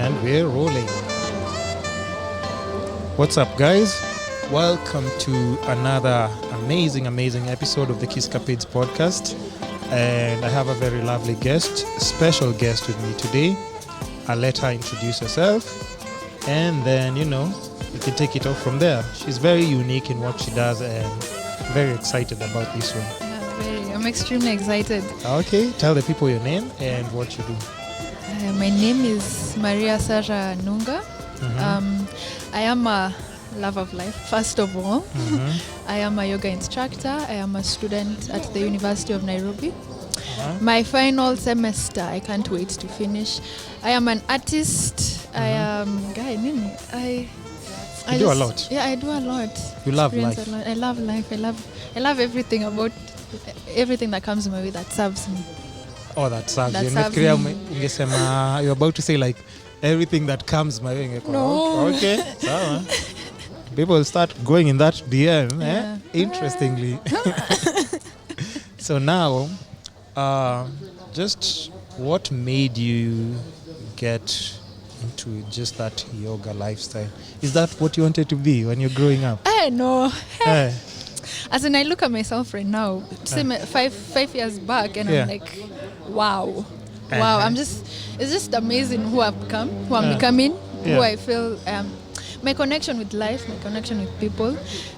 And we're rolling. What's up, guys? Welcome to another amazing episode of the Kisscapades podcast. And I have a very lovely guest, special guest with me today. I'll let her introduce herself. And then, we can take it off from there. She's very unique in what she does and very excited about this one. Yeah, I'm extremely excited. Okay, tell the people your name and what you do. My name is Maria Saja Nunga. Mm-hmm. I am a love of life, first of all. Mm-hmm. I am a yoga instructor. I am a student at the University of Nairobi. Uh-huh. My final semester, I can't wait to finish. I am an artist. I am... I do a lot. Yeah, I do a lot. You love life. I love life. I love everything about everything that comes my way that serves me. Oh, that serves you. That You're about to say like everything that comes my way. No. Okay. So, people start going in that DM. Yeah. Interestingly. So now, just what made you get into just that yoga lifestyle? Is that what you wanted to be when you're growing up? No. Eh. As in, I look at myself right now, five years back, and I'm like, wow. It's just amazing who I've become, who I'm becoming, who I feel, my connection with life, my connection with people.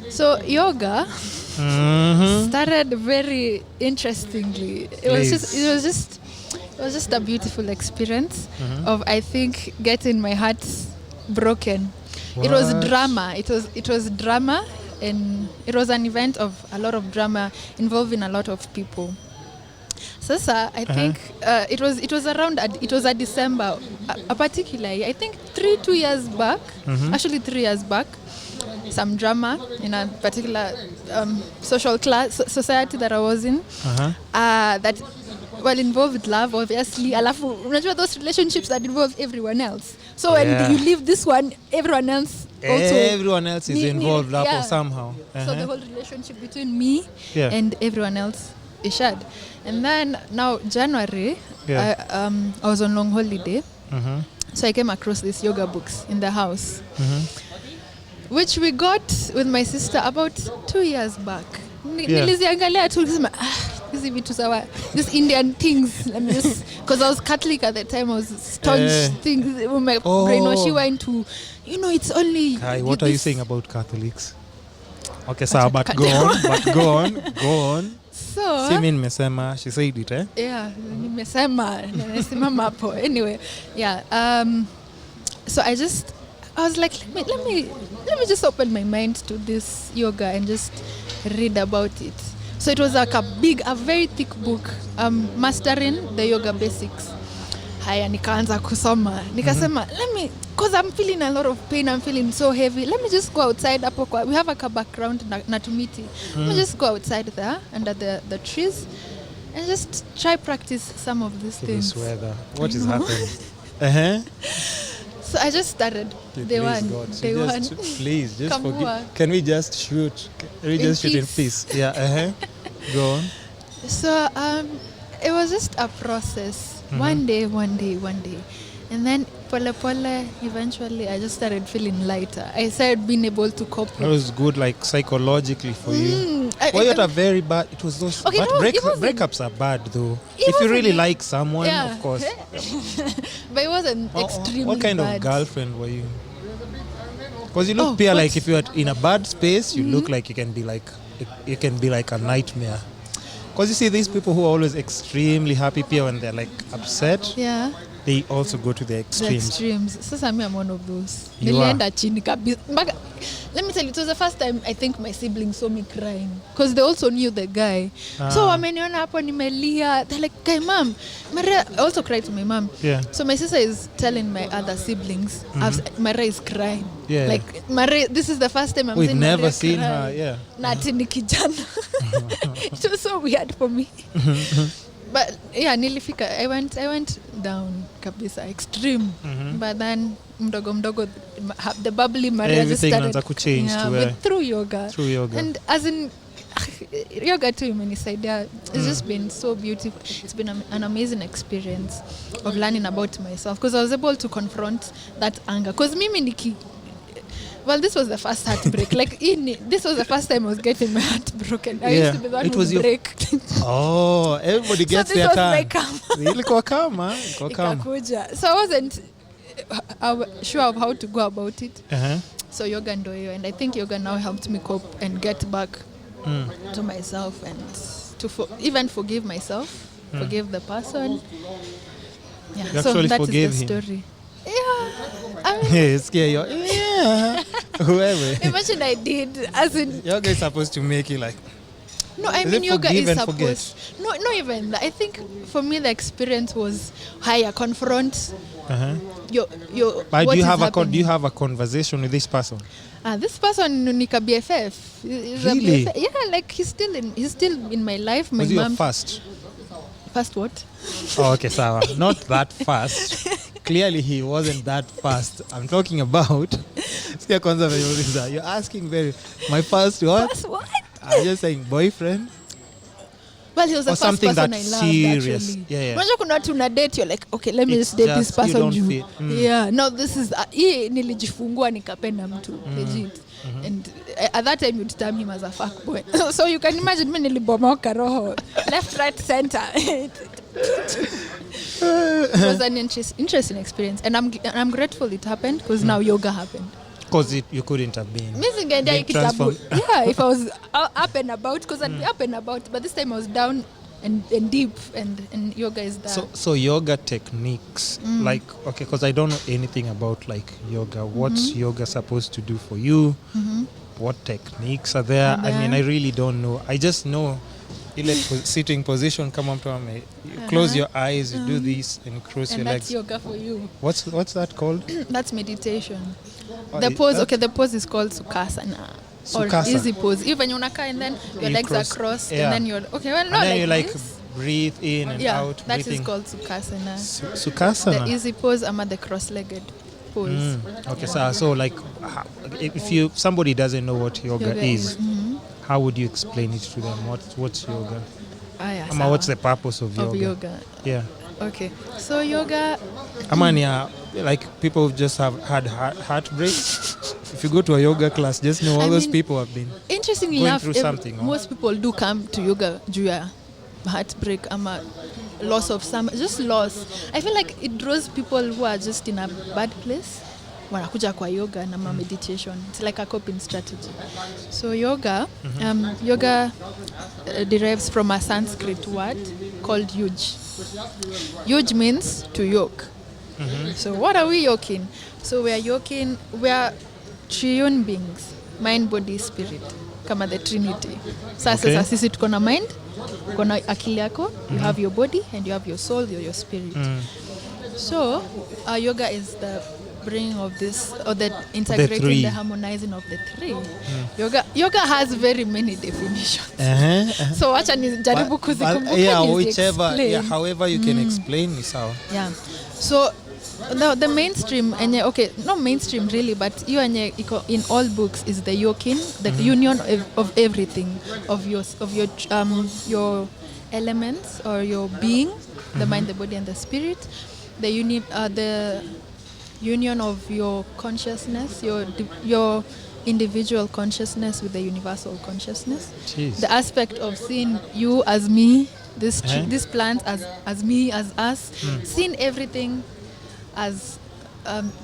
So yoga started very interestingly. It was just a beautiful experience of, I think, getting my heart broken. What? It was drama. It was drama, and it was an event of a lot of drama involving a lot of people. Sasa, I think it was around. It was a December, particularly. I think 2 years back. Actually, 3 years back. Some drama in a particular social class society that I was in. That involved with love, obviously. Alafu, unajua those relationships that involve everyone else. So when you leave this one, everyone else also. Everyone else is involved somehow. So the whole relationship between me and everyone else is shared. And then now January, I was on long holiday. So I came across these yoga books in the house, which we got with my sister about 2 years back. Niliziangalia tu nikasema hizi vitu sawa, these Indian things, let me just, because I was Catholic at the time, I was staunch things, my brainwashiwa into, it's only... what are you saying about Catholics? Okay, so but go on. So, see me nimesema, she said it, eh? Yeah, nimesema, nasimama hapo. Anyway, so I was like, let me just open my mind to this yoga and just read about it. So it was like a very thick book, mastering the yoga basics. Haya, nikaanza kusoma. Nikasema, because I'm feeling a lot of pain, I'm feeling so heavy. Let me just go outside. We have a background, Natumiti. Let me just go outside there, under the trees, and just try practice some of these things. This weather. What is happening? So I just started. Day one. Please, just forgive. Can we just shoot? Can we just shoot in peace? Yeah. Go on. So it was just a process. One day. And then pole, eventually I just started feeling lighter. I started being able to cope. It was good, like psychologically for you. Well, you had a very bad. It was those. Okay, breakups are bad though. If you really like someone, of course. But it wasn't extremely What kind bad. of girlfriend were you? Because you look like if you're in a bad space, you look like you can be like a nightmare. Because you see these people who are always extremely happy when they're like upset. Yeah. They also go to the extremes. Sasa I'm one of those. Nilienda chini kabisa. Let me tell you, it was the first time I think my siblings saw me crying. Because they also knew the guy. So wameniona hapo nimelia. They're like, "Guy, mom." Maria, I also cried to my mom. Yeah. So my sister is telling my other siblings, Maria is crying. Yeah. Like, Maria, this is the first time We've seeing never Maria seen cry. her, yeah. Nati ni kijana. It was so weird for me. But yeah, nilifika. I went down kabisa, extreme. But then mdogo, the bubbly Maria just started to change through yoga. Through yoga. And as in, yoga too imenisaidia. It's just been so beautiful. It's been an amazing experience of learning about myself, because I was able to confront that anger, because mimi well, this was the first heartbreak. Like this was the first time I was getting my heart broken. I used to be the one who break. Oh, everybody gets their turn. Ilikuwa kama. So I wasn't sure of how to go about it. So yoga ndo hiyo, and I think yoga now helped me cope and get back to myself, and to even forgive myself, forgive the person. Yeah, so that is the story. Yeah, I mean, whoever. Imagine I did, as in yoga is supposed to make you like. No, I mean yoga is supposed. No, not even that. I think for me the experience was higher. Confront your. But do you have a conversation with this person? This person Nika BFF. Really? Yeah, like he's still in my life. My was mom. Your first? First what? Oh, okay, Sawa. Not that fast. Clearly he wasn't that fast. I'm talking about. You're asking my first what? First what? I'm just saying boyfriend. Well, he was the first something person that's I loved, serious. actually. Yeah. Unajua kuna watu una date, you're like, okay, let me just date this person. Yeah, no, this is nilijifungua nikapenda mtu legit. And at that time you'd term him as a fuckboy. So you can imagine me nilibomoka roho left, right, center. It was an interesting experience, and I'm grateful it happened, because now yoga happened. Because you couldn't have been. Yeah, if I was up and about, because I'd be up and about, but this time I was down and deep, and yoga is there. So yoga techniques, like, okay, because I don't know anything about like yoga. What's yoga supposed to do for you? What techniques are there? I mean, I really don't know. I just know sitting position, come up to me, you close your eyes, you do this and cross your legs. That's yoga for you. What's that called? That's meditation. The pose is called Sukhasana. Or easy pose. Even you unakaa and then your legs are crossed, and then you're and then you like breathe in and out. That breathing. Is called Sukhasana. Sukhasana. The easy pose, the cross-legged pose. Okay, so like, if somebody doesn't know what yoga is, how would you explain it to them? What's yoga? What's the purpose of yoga? Yeah. Okay, so yoga. Like people who just have had heartbreaks. If you go to a yoga class, just know all those people have been interestingly going enough, through something. Most people do come to yoga due to heartbreak, loss of just loss. I feel like it draws people who are just in a bad place. Wanakuja kwa yoga na meditation. It's like a coping strategy. So yoga, derives from a Sanskrit word called yuj. Yuj means to yoke. So what are we yoking? So we are triune beings, mind, body, spirit, kama the Trinity. Sasa sisi tuko na mind, tuko na akili yako, you have your body, and you have your soul, your spirit. So yoga is the bringing of this, or the integrating, the harmonizing of the three. Yoga has very many definitions. So wacha nijaribu kuzikumbuka. However you can explain is how. Yeah. So the mainstream, not mainstream really, but you in all books is the yoking, the union of everything, of your elements or your being, the mind, the body, and the spirit. The union of your consciousness, your individual consciousness with the universal consciousness. Jeez. The aspect of seeing you as me, this plant as me, as us, seeing everything as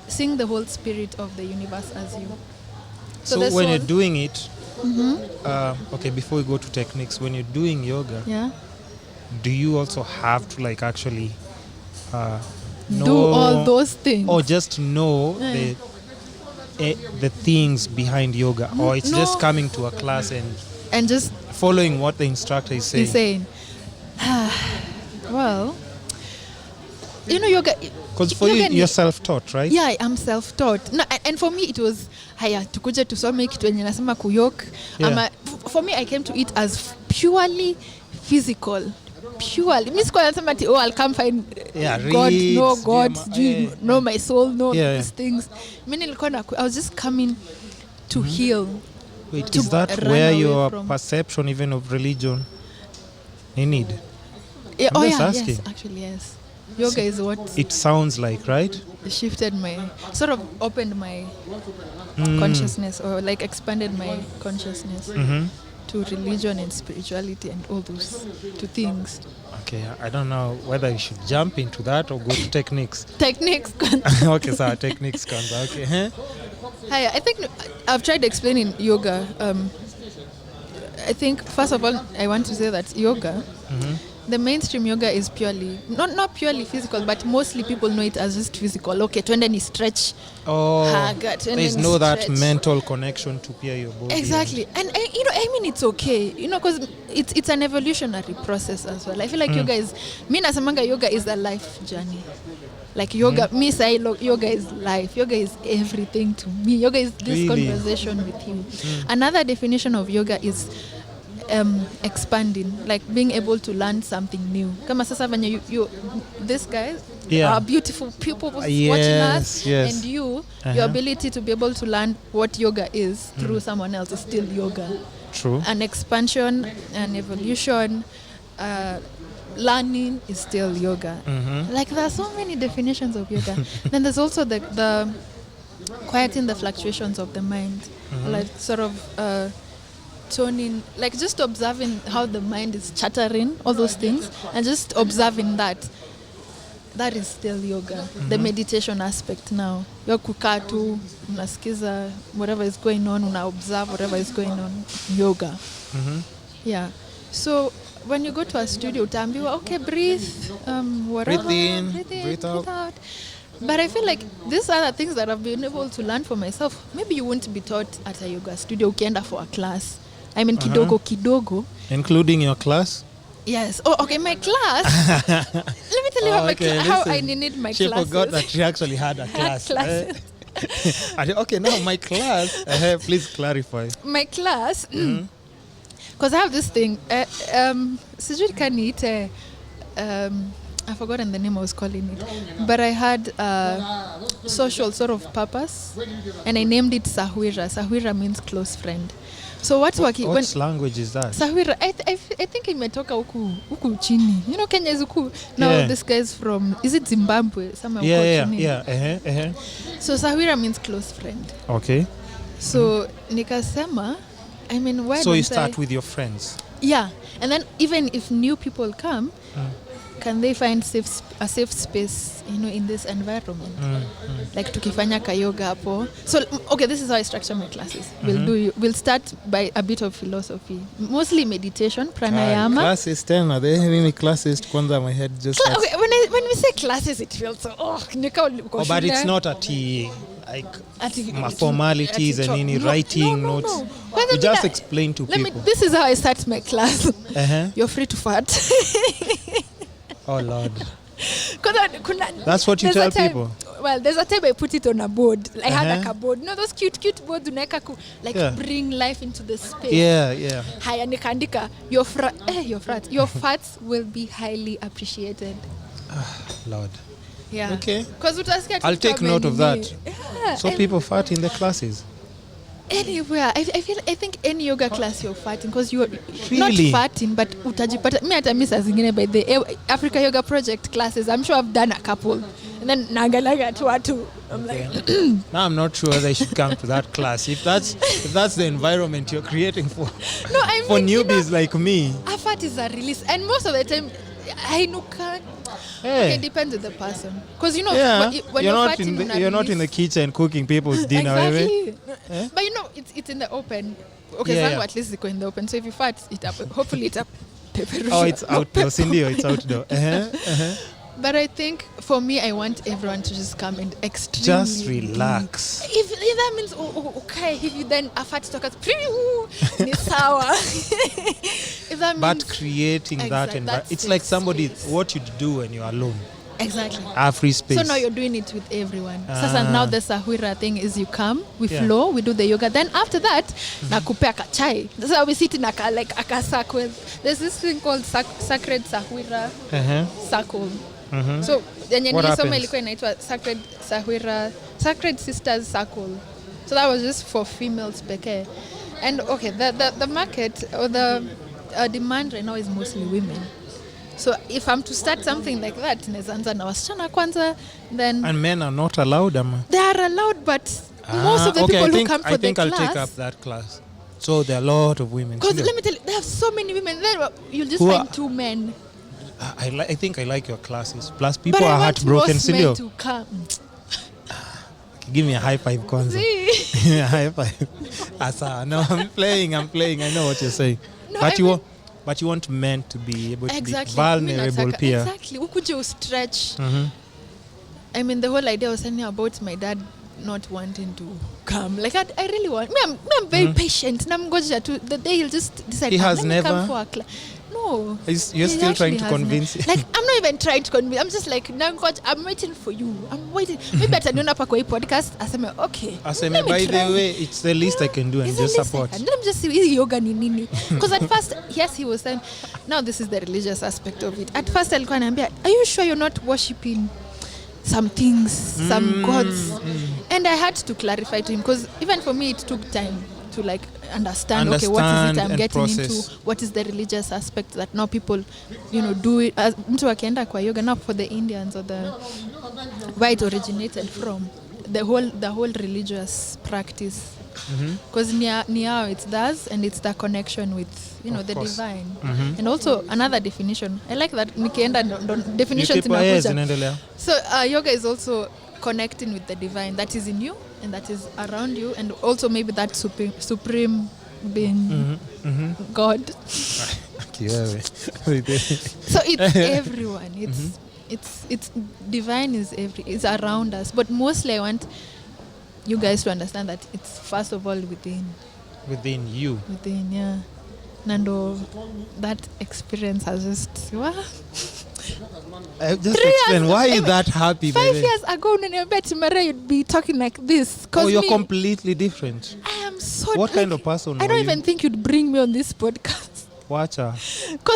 seeing the whole spirit of the universe as you. So when you're doing it, before we go to techniques, when you're doing yoga, do you also have to like actually know, do all those things, or just know the things behind yoga, or it's just coming to a class and just following what the instructor is saying? He's saying, well, yoga. Because for you're self-taught, right? Yeah, I'm self-taught. No, and for me it was tukuje tusome kitu yenye nasema kuyok. For me I came to it as purely physical. Purely. Miss Kwa nasema I'll come find God, no God, no my soul, no these things. I was just coming to heal Wait, to is that run where away your from. perception even of religion you need? Yeah, I'm oh just yeah, asking. yes, actually yes. Yoga is what It sounds like, right? shifted my, sort of opened my consciousness, or like expanded my consciousness to religion and spirituality and all those two things. Okay, I don't know whether you should jump into that or go to techniques. Techniques. Okay, so techniques comes. Okay. Huh? Hi, I think I've tried explaining yoga. I think first of all, I want to say that yoga, the mainstream yoga is purely not purely physical, but mostly people know it as just physical. Okay, twende ni stretch. Oh, Haga, twende there's ni no that stretch. mental connection to peer your body. Exactly, and you know, I mean, it's okay, you know, because it's an evolutionary process as well. I feel like yoga is, me nasamanga yoga is a life journey. Like yoga, me say yoga is life. Yoga is everything to me. Yoga is this Really? conversation with you. Another definition of yoga is expanding, like being able to learn something new. Kama sasa venye you these guys are beautiful people watching us, yes. and your ability to be able to learn what yoga is through someone else is still yoga. True. An expansion, an evolution, learning is still yoga. Like there are so many definitions of yoga. Then there's also the quieting the fluctuations of the mind, like sort of toning, like just observing how the mind is chattering, all those things, and just observing that is still yoga. The meditation aspect now, yo kukaa tu unasikiza whatever is going on, una observe whatever is going on, yoga. Yeah, so when you go to a studio utaambiwa okay, breathe, whatever, breathe in, breathe out. But I feel like these are the things that I've been able to learn for myself. Maybe you won't be taught at a yoga studio ukienda for a class. I mean, kidogo. Including your class? Yes. Oh, okay, my class. Let me tell you how I need my she classes. She forgot that she actually had a class. Okay, now my class. Please clarify. My class, because I have this thing. Sijui kaniite. I've forgotten the name I was calling it, but I had social sort of purpose, and I named it Sahwira. Sahwira means close friend. So what language is that? Sahwira, I think imetoka huku chini. You know, Kenya is huku. Now this guy is from, is it Zimbabwe? Somewhere chini. So Sahwira means close friend. Okay. So nikasema, I mean, why so you start with your friends? Yeah, and then even if new people come, can they find a safe space, you know, in this environment? Like tukifanya ka yoga hapo. So okay, this is how I structure my classes. We'll start by a bit of philosophy, mostly meditation, pranayama. Classes 10, are there any classes? Kwanza my head just okay, when we say classes, it feels so but it's not formalities and any writing notes. No. You just explain to people. This is how I start my class. You're free to fart. Oh Lord. That's what you tell people. Well, there's a time I put it on a board. I had a board. You know those cute boards unaweka bring life into the space. Yeah. Haya nikaandika your farts will be highly appreciated. Lord. Yeah. Okay. I'll take note of that. Yeah. So people fart in the classes. Anywhere. I think any yoga class you're farting, because you're not really? farting, but utajipata. Me hata miss zingine by the Africa Yoga Project classes. I'm sure I've done a couple. And then nagalaga tu watu. I'm like now I'm not sure they should come to that class. If that's the environment you're creating for newbies like me. A fart is a release, and most of the time I know can't. Okay, it depends on the person. Because you know, when you're not in the kitchen cooking people's dinner. Exactly. But you know, it's in the open. Okay, zangu at least it's in the open. So if you fart, hopefully it's up. Oh, it's outdoor. Sindio, it's outdoor. But I think for me, I want everyone to just come and extremely just relax. If that means okay, if you then a fat talkers, ni sawa. If that means, but creating that environment, it's like what you do when you're alone. Exactly. Have free space. So now you're doing it with everyone. Sasa now the Sahwira thing is you come, we flow, we do the yoga. Then after that, nakupea ka chai. That's how we sit in a circle. There's this thing called sacred Sahwira circle. So yenye nilisoma ilikuwa inaitwa Sacred Sisters Circle. So that was just for females pekee. And okay, the market or the demand right now is mostly women. So if I'm to start something like that, nezanza na wasichana kwanza, then... And men are not allowed, They are allowed, but most of the people who come for the class... I think I'll take up that class. So there are a lot of women. Because let me tell you, there are so many women. There, you'll just find 2 men. I think I like your classes. Plus people are heartbroken. But I want most men to come. Give me a high five, Kwanzaa. Give me a high five. Asa, no, I'm playing. I know what you're saying. No, but you want men to be able to be vulnerable, Pia. Exactly. Who could you stretch? I mean, the whole idea was saying about my dad not wanting to come. Like, I really want... I'm very patient. The day he'll just decide, he has never come for a class. No. You're still trying to convince him. Like, I'm not even trying to convince. I'm just like, now, coach, I'm waiting for you. I'm waiting. Maybe at a podcast, I say, okay. By the way, it's the least I can do and just support. Let me just see yoga nini. Because at first, yes, he was saying, now this is the religious aspect of it. At first, are you sure you're not worshipping some things, some gods? And I had to clarify to him, because even for me, it took time to like understand okay, what is it I'm getting process. Into, what is the religious aspect that now people, do it. Mtu akienda kwa yoga, now for the Indians or the where it originated from, the whole religious practice, because near it's theirs, and it's the connection with the divine. And also another definition, I like that nikienda definitions inakuja. So yoga is also connecting with the divine that is in you and that is around you, and also maybe that supreme being, God. So it's everyone. It's divine is around us, but mostly I want you guys to understand that it's first of all within you. Yeah. Nando, that experience has just just explain why you're that happy. 5 years ago, tomorrow you'd be talking like this. You're completely different. I am so... What kind of person I don't even think you'd bring me on this podcast. Wacha.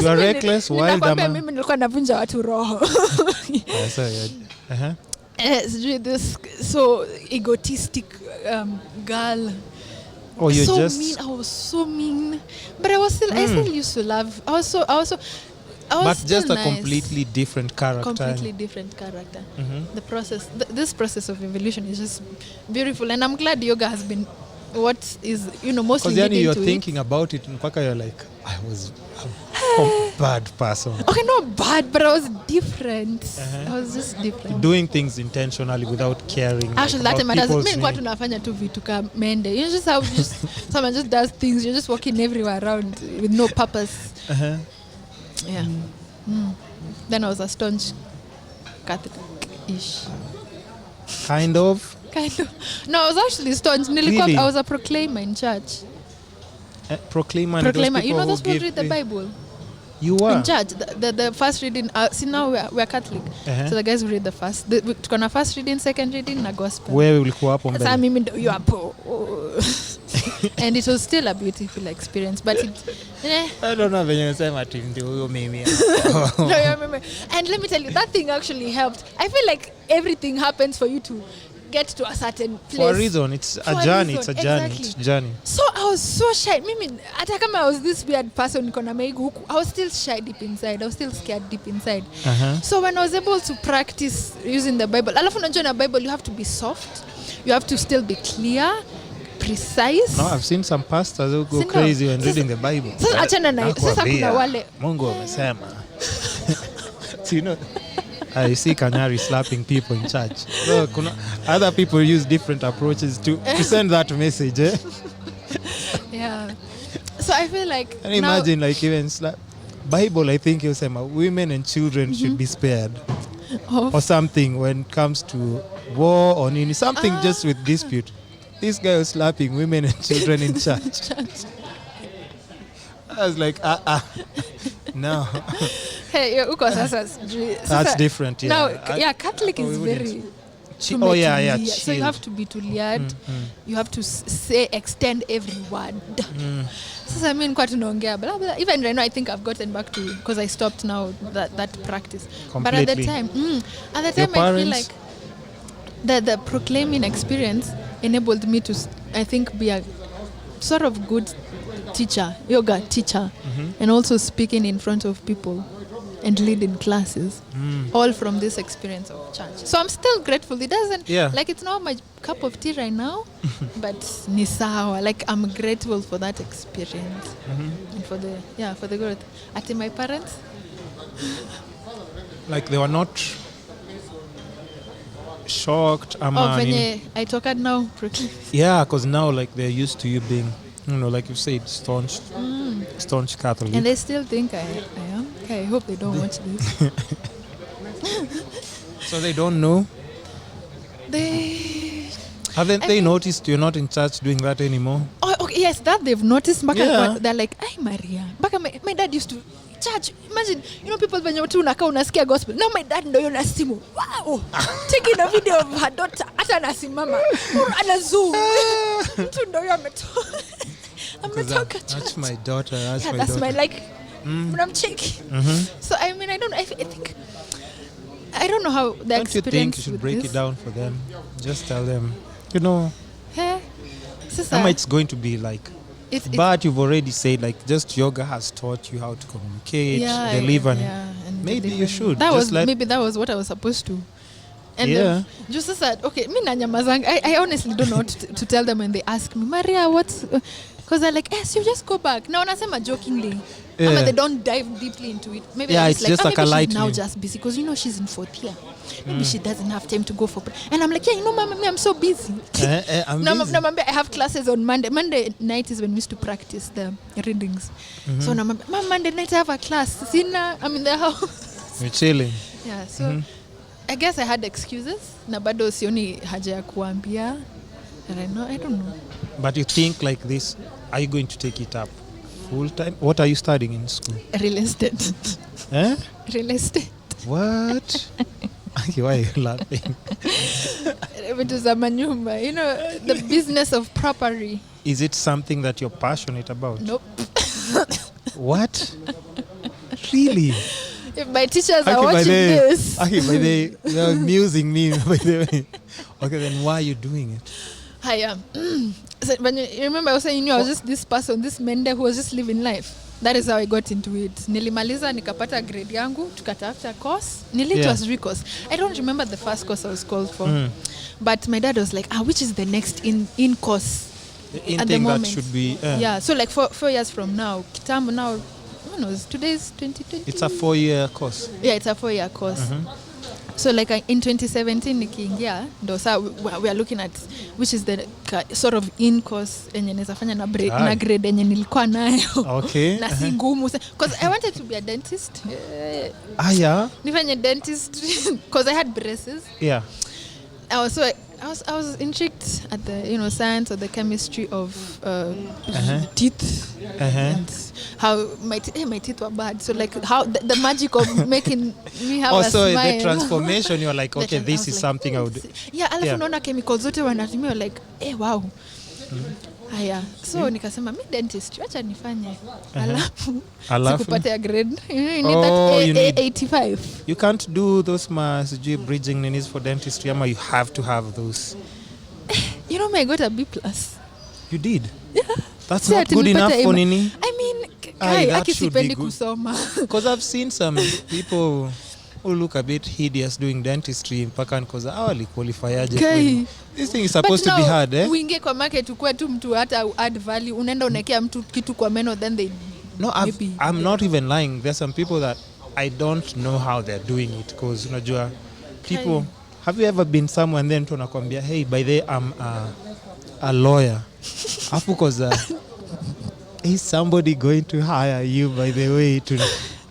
You are reckless, wild, mimi nilikuwa navunja watu roho. This so egotistic girl. You're so just mean. I was so mean, but I still used to love. I was but just a nice. completely different character. The process, this process of evolution is just beautiful, and I'm glad yoga has been what is mostly leading to it. Because you're thinking about it, mpaka you're like, I was a bad person. Okay, not bad, but I was different. I was just different. Doing things intentionally without caring. Actually, that matters. What tunafanya tu vitu ka mende. You just how someone just does things. You're just walking everywhere around with no purpose. Yeah. Then I was a staunch Catholic-ish. Kind of. No, I was actually staunch. Really? I was a proclaimer in church. Proclaimer. You know those people read the Bible? You were? In church. The first reading. See, now we're Catholic. So the guys who read the first. Tukona first reading, second reading, na gospel. Where ulikuwa hapo mbele? Sasa mimi you are poor. And it was still a beautiful experience, but I don't know when you say my team do maybe. And let me tell you, that thing actually helped. I feel like everything happens for you to get to a certain place. For a reason. It's a journey. It's a journey. Exactly. It's a journey. So I was so shy. Hata kama I was this weird person, I was still shy deep inside. I was still scared deep inside. So when I was able to practice using the Bible, alafu unajua in the Bible you have to be soft. You have to still be clear, precise. No, I've seen some pastors who go crazy when reading the Bible. Sasa kuna wale Mungu amesema. So, I see Kanyari slapping people in church. So, other people use different approaches to send that message. Yeah. So I feel like... And imagine like even Bible, I think you say women and children should be spared. Or something when it comes to war or something just with dispute. This guy was slapping women and children in church. I was like, no. Hey, that's different. Yeah. Now, Catholic is very... chill. So you have to be tuliad. You have to extend every word. So I mean, blah, blah. Even right now, I think I've gotten back to, because I stopped now that practice. Completely. But at the time, I feel like the proclaiming experience enabled me to, I think, be a sort of good teacher, yoga teacher, and also speaking in front of people and leading classes, all from this experience of church. So I'm still grateful. It doesn't, like it's not my cup of tea right now, but ni sawa. Like I'm grateful for that experience and for the growth. At my parents, like they were not shocked. I talk it now. Yeah, because now like they're used to you being, like you said, staunch Catholic. And they still think I am. Okay, I hope they don't watch this. So they don't know? Haven't they noticed you're not in church doing that anymore? Oh, okay, yes, that they've noticed. They're like, "Ay, Maria." My dad used to church. Imagine, people when you're unaka unasikia gospel. Now my dad ndio na simu. Wow. Taking a video of her daughter hata anasimama. Ana zoom. Mtu ndio ametoka church. That's my daughter. That's my like I'm checking. So I mean, I think I don't know how the experience. Don't you think you should break it down for them? Just tell them, how it's going to be like. But you've already said like just yoga has taught you how to communicate, deliver. And maybe you should. That was what I was supposed to. And just said, okay, I honestly don't know what to tell them when they ask me, Maria, what's... Because they're like, yes, you just go back. Now, nasema jokingly. They don't dive deeply into it. Maybe it's like, just like a light. She's now just busy because she's in 4th year. Maybe she doesn't have time to go for. And I'm like, Mama, I'm so busy. I'm busy. I have classes on Monday. Monday night is when we used to practice the readings. So now, Monday night I have a class. I'm in the house. We're chilling. Yeah. So I guess I had excuses. Na bado sioni haja ya kuambia. And I don't know. But you think like this, are you going to take it up full time? What are you studying in school? Real estate. Real estate. What? Why are you laughing? The business of property. Is it something that you're passionate about? Nope. What? Really? If my teachers are watching this. They're amusing me, by the way. Okay, then why are you doing it? I am. So when you remember I was saying, I was just this person, this Mende who was just living life. That is how I got into it. Nilimaliza nikapata grade yangu, tukatafuta course. Was recourse. I don't remember the first course I was called for. But my dad was like, which is the next in course? At the moment. That should be... so like 4 years from now, kitambo now, who knows, today's 2020. It's a 4-year course. Yeah, it's a 4-year course. So like in 2017 nikiingia ndo saa we are looking at which is the sort of in course enye naweza fanya na grade enye nilikuwa nayo. Okay. Na si ngumu because I wanted to be a dentist. Yeah. Nifanye dentist because I had braces. Yeah. I was intrigued at the science or the chemistry of teeth and how my teeth were bad. So like how the magic of making me have a smile. Also the transformation, you're like, okay, this is something I would. Yeah, alafu naona chemicals zote wanatumia like, wow. Haya, so nikasema mi dentist, acha nifanye. Alafu sikupata grade. You need that 85. You can't do those bridging needs for dentistry, ama you have to have those. I got a B+. You did? Yeah. That's not good enough for Nini. I mean, that should be good. Kusoma. Because I've seen some people who look a bit hideous doing dentistry mpaka because qualify aje. This thing is supposed to be hard, eh? Uingie kwa market ukue tu mtu hata add value, unaenda unekea mtu kitu kwa meno, then they I'm not even lying. There's some people that I don't know how they're doing it because unajua people. Have you ever been somewhere and then tunakwambia, hey, by the way, I'm a lawyer. Because is somebody going to hire you, by the way, to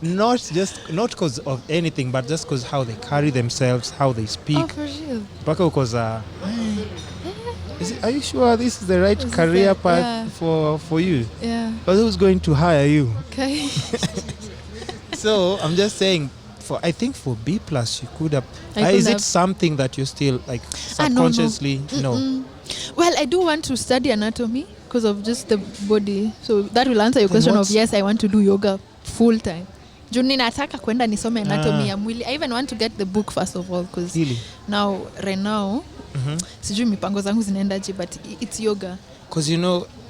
not because of anything, but just because how they carry themselves, how they speak. Oh, for real. Because are you sure this is the right career path for you? Yeah. But who's going to hire you? Okay. So I'm just saying, I think for B+ you could have. Is it something that you still like subconsciously? No. Well, I do want to study anatomy because of just the body. So that will answer your question of yes, I want to do yoga full time. Juni nataka kwenda nisome anatomy ya mwili. I even want to get the book first of all because right now sijui mipango zangu zinaendaje, but it's yoga. Because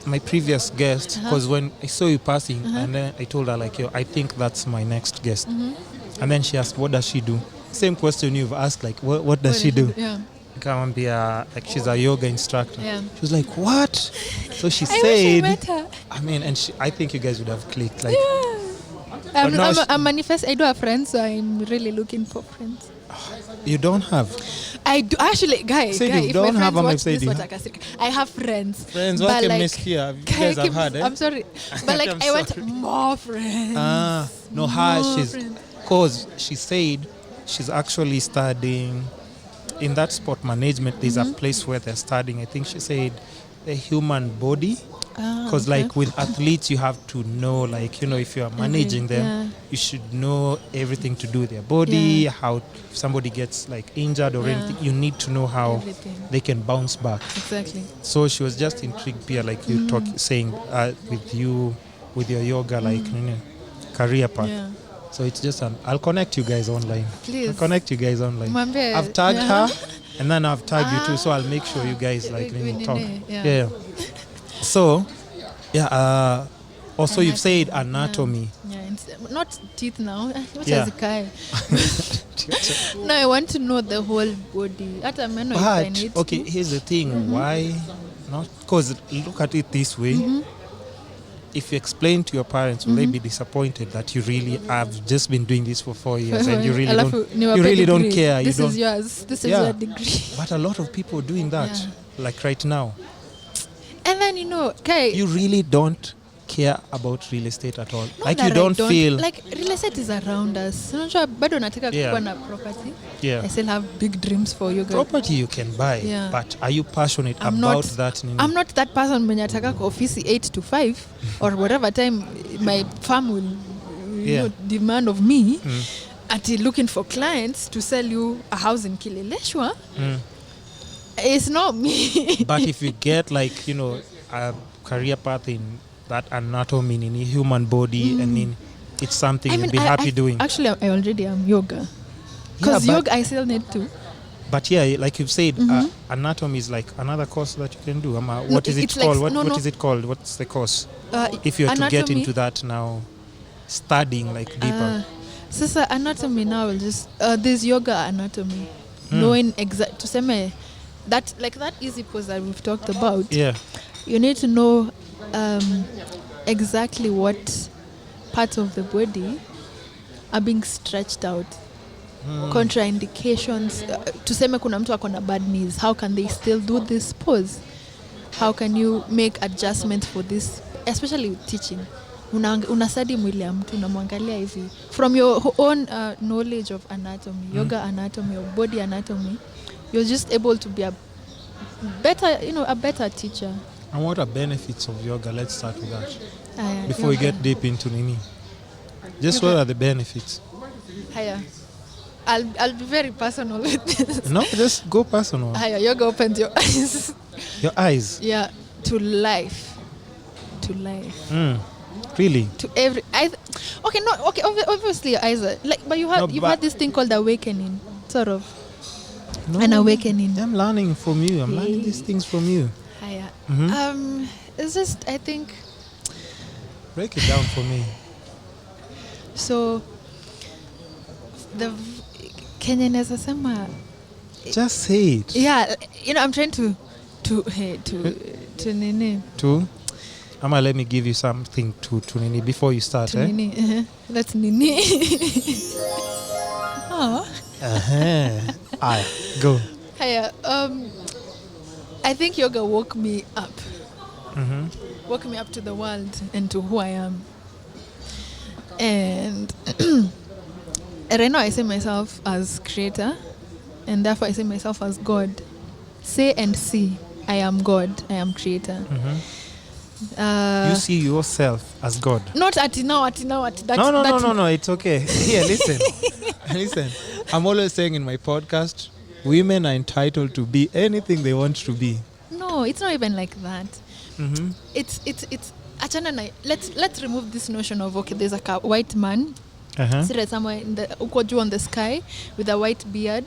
my previous guest, because when I saw you passing, and then I told her like, yo, I think that's my next guest. And then she asked, what does she do? Same question you've asked, like, what does she do? Yeah. Like she's a yoga instructor. Yeah. She was like, what? So she I said, wish I met her. I mean, and I think you guys would have clicked. Like, I'm manifest. I do have friends, so I'm really looking for friends. you don't have. I do actually, guy. Say Guy, you if don't my have, friends I'm watch excited this, you what have. I can say, I have friends. Friends, but what can like, miss here? You guy, guys have had, eh? I'm sorry, but like I'm I want sorry. more friends. No, she's, because she said she's actually studying in that sport management. There's a place where they're studying, I think she said, the human body. Because like with athletes, you have to know, like, you know, if you are managing them, you should know everything to do with their body, how if somebody gets like injured or anything, you need to know how they can bounce back. Exactly. So she was just intrigued, Pia, like you saying with you, with your yoga, like, you know, career path. Yeah. So it's just I'll connect you guys online. Please. I'll connect you guys online. Mwambie, I've tagged her, and then I've tagged you too, so I'll make sure you guys like talk. Yeah. So, also you've said anatomy. Yeah, not teeth now. What Yeah. is Kai? No, I want to know the whole body. At a man, if I need okay, here's the thing. Why not? Because look at it this way. If you explain to your parents, will they be disappointed that you really have just been doing this for 4 years and you really don't care? This you don't, is yours. This is your degree. But a lot of people are doing that, like right now. And then, you know, Kai, You really don't care about real estate at all. not Like that you don't feel. like real estate is around us. Unajua bado nataka kuwa na property. I still have big dreams for you guys. Property you can buy, but are you passionate about that? I'm not that person mwenye ataka kwa office 8 to 5 or whatever time my firm will you know, demand of me until looking for clients to sell you a house in Kileleshwa. It's not me. But if you get like, you know, a career path in that anatomy in a human body, and in it's something you'll be happy doing. Actually, I already am yoga. Because yoga I still need to. But yeah, like you've said, anatomy is like another course that you can do. What is it called? Like, what is it called? What's the course? If you're to get into that now, studying like deeper. Sasa anatomy now will just there's yoga anatomy. Knowing exact to say that like that easy pose that we've talked about. Yeah. You need to know exactly what parts of the body are being stretched out. Contraindications. Tuseme kuna mtu ako na bad knees. How can they still do this pose? How can you make adjustments for this? Especially with teaching. Unasadi mwili ya mtu unamwangalia hivi. From your own knowledge of anatomy, yoga anatomy or body anatomy, you're just able to be a better teacher. And what are benefits of yoga? Let's start with that. Before we get deep into Nini. Just what are the benefits? Higher. I'll be very personal with this. No, just go personal. Higher. Yoga opens your eyes. Your eyes? Yeah. To life. To life. Really? To every... obviously your eyes are... Like, but you've had this thing called awakening. Sort of. No, an awakening. I'm learning from you. I'm learning these things from you. Higher. It's just, I think... Break it down for me. So, the Kenyan asema... Just say it. Yeah, you know, I'm trying to nini. To? Ama, let me give you something to nini before you start. To nini. That's nini. Oh. Aye, go. Hiya. I think yoga woke me up. Woke me up to the world and to who I am. And right now I see myself as creator, and therefore I see myself as God. Say and see, I am God, I am creator. You see yourself as God. Not at now. No, it's okay. Here, listen. Listen. I'm always saying in my podcast, women are entitled to be anything they want to be. No, it's not even like that. It's achana na, let's remove this notion of, okay, there's a white man seated somewhere in the uko juu on the sky with a white beard,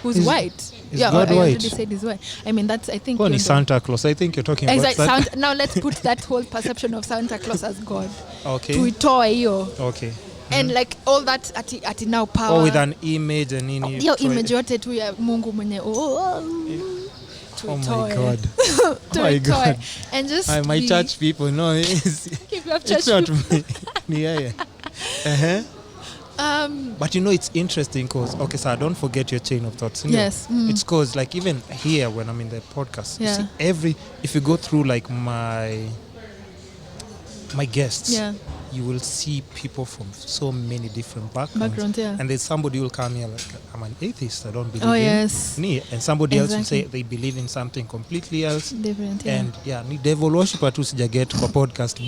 who's white. Is God I white? already said he's white. I mean, that's, I think. Well, Santa Claus. I think you're talking about that. Now let's put that whole perception of Santa Claus as God. Okay. Tuitoe hiyo. Okay. And like all that ati now power. Oh, with an image and nini. Hiyo image yote tu ya Mungu mwenye. Oh my God. Oh my God. And just my church people, no. It's not me. Yeah. But it's interesting because, okay, so don't forget your chain of thoughts. Yes. It's because, like, even here when I'm in the podcast, you see if you go through like my guests, you will see people from so many different backgrounds. And there's somebody who will come here like, I'm an atheist, I don't believe in me. And somebody else will say they believe in something completely else. Different, And ni devil worshipper tu sijaget kwa podcast.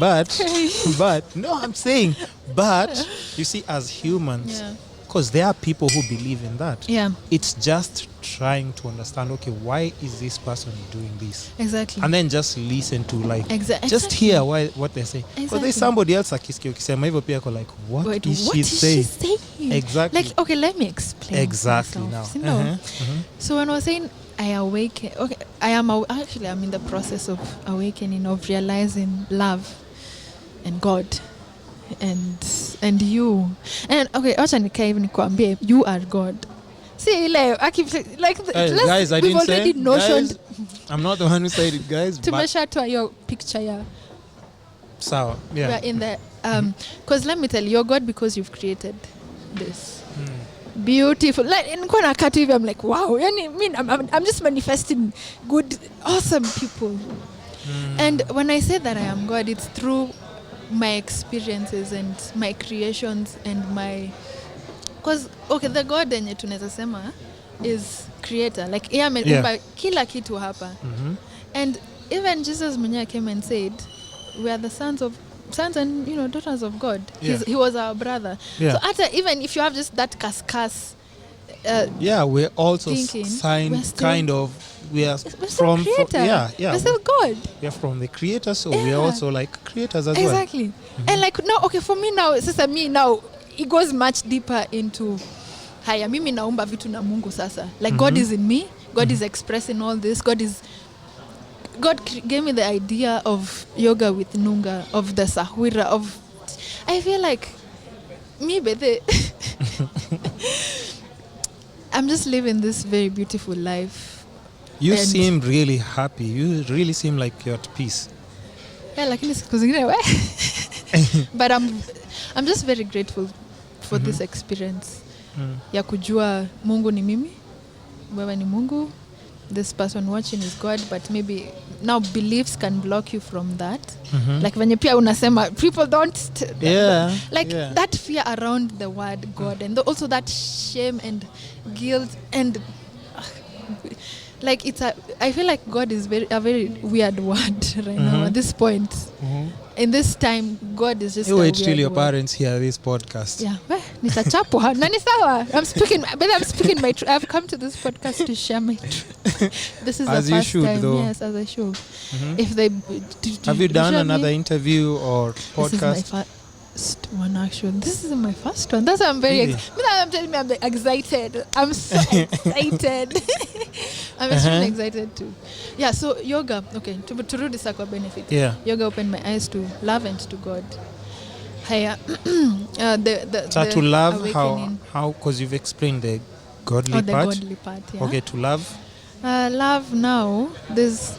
But no, I'm saying, but you see, as humans, because there are people who believe in that. Yeah. It's just trying to understand, okay, why is this person doing this? Exactly. And then just listen to, like, just hear what they say. Because there's somebody else ukisema hivyo pia like, what is she saying? Exactly. Like, okay, let me explain. Exactly myself. now. So when I was saying I awaken, okay, I'm in the process of awakening, of realizing love and God. And you, and okay, acha nikae hivi nikwambie, you are God. See, like guys, I didn't say guys, I'm not the one who said it, guys. Tumeshatwa your picture ya. So yeah, we're in the because let me tell you, you're God because you've created this beautiful. Like in kona katu hivi, I'm like, wow. I'm just manifesting good, awesome people. And when I say that I am God, it's through my experiences and my creations and my, because okay, the God yenye tunaweza sema is creator, like yeye ameumba kila kitu hapa. And even Jesus mwenyewe came and said we are the sons and daughters of God. He was our brother. So even if you have just that cuscus we're also signed, we are from creator. We're still God. We're from the creator, so we are also like creators as well. Exactly. And like now, okay, for me now, it goes much deeper into haya mimi naumba vitu na Mungu sasa. Like God is in me. God is expressing all this. God gave me the idea of yoga with Nunga, of the Sahwira, I feel like me I'm just living this very beautiful life. You seem really happy. You really seem like you're at peace. Yeah, lakini siku zingine but I'm just very grateful for this experience. Ya kujua Mungu ni mimi, wewe ni Mungu, this person watching is God, but maybe now beliefs can block you from that. Like when pia unasema people don't that fear around the word God, and also that shame and guilt and like I feel like God is a very weird word right now at this point. In this time, God is just you a wait weird till your word. parents hear this podcast. Yeah, nitachapwa na ni sawa. I'm speaking my truth. I've come to this podcast to share my truth. This is as the you first should, time. though. Yes, as I should. If they have you done another interview or podcast? This is my first one, actually. This is my first one. That's why I'm very I'm telling me I'm excited. I'm so excited. I'm extremely excited too. Yeah, so yoga, okay, to rudi sakwa benefit. Yeah. Yoga opened my eyes to love and to God. Haya, to love, awakening. How because you've explained the godly part. The godly part, yeah. Okay, to love. Love now, there's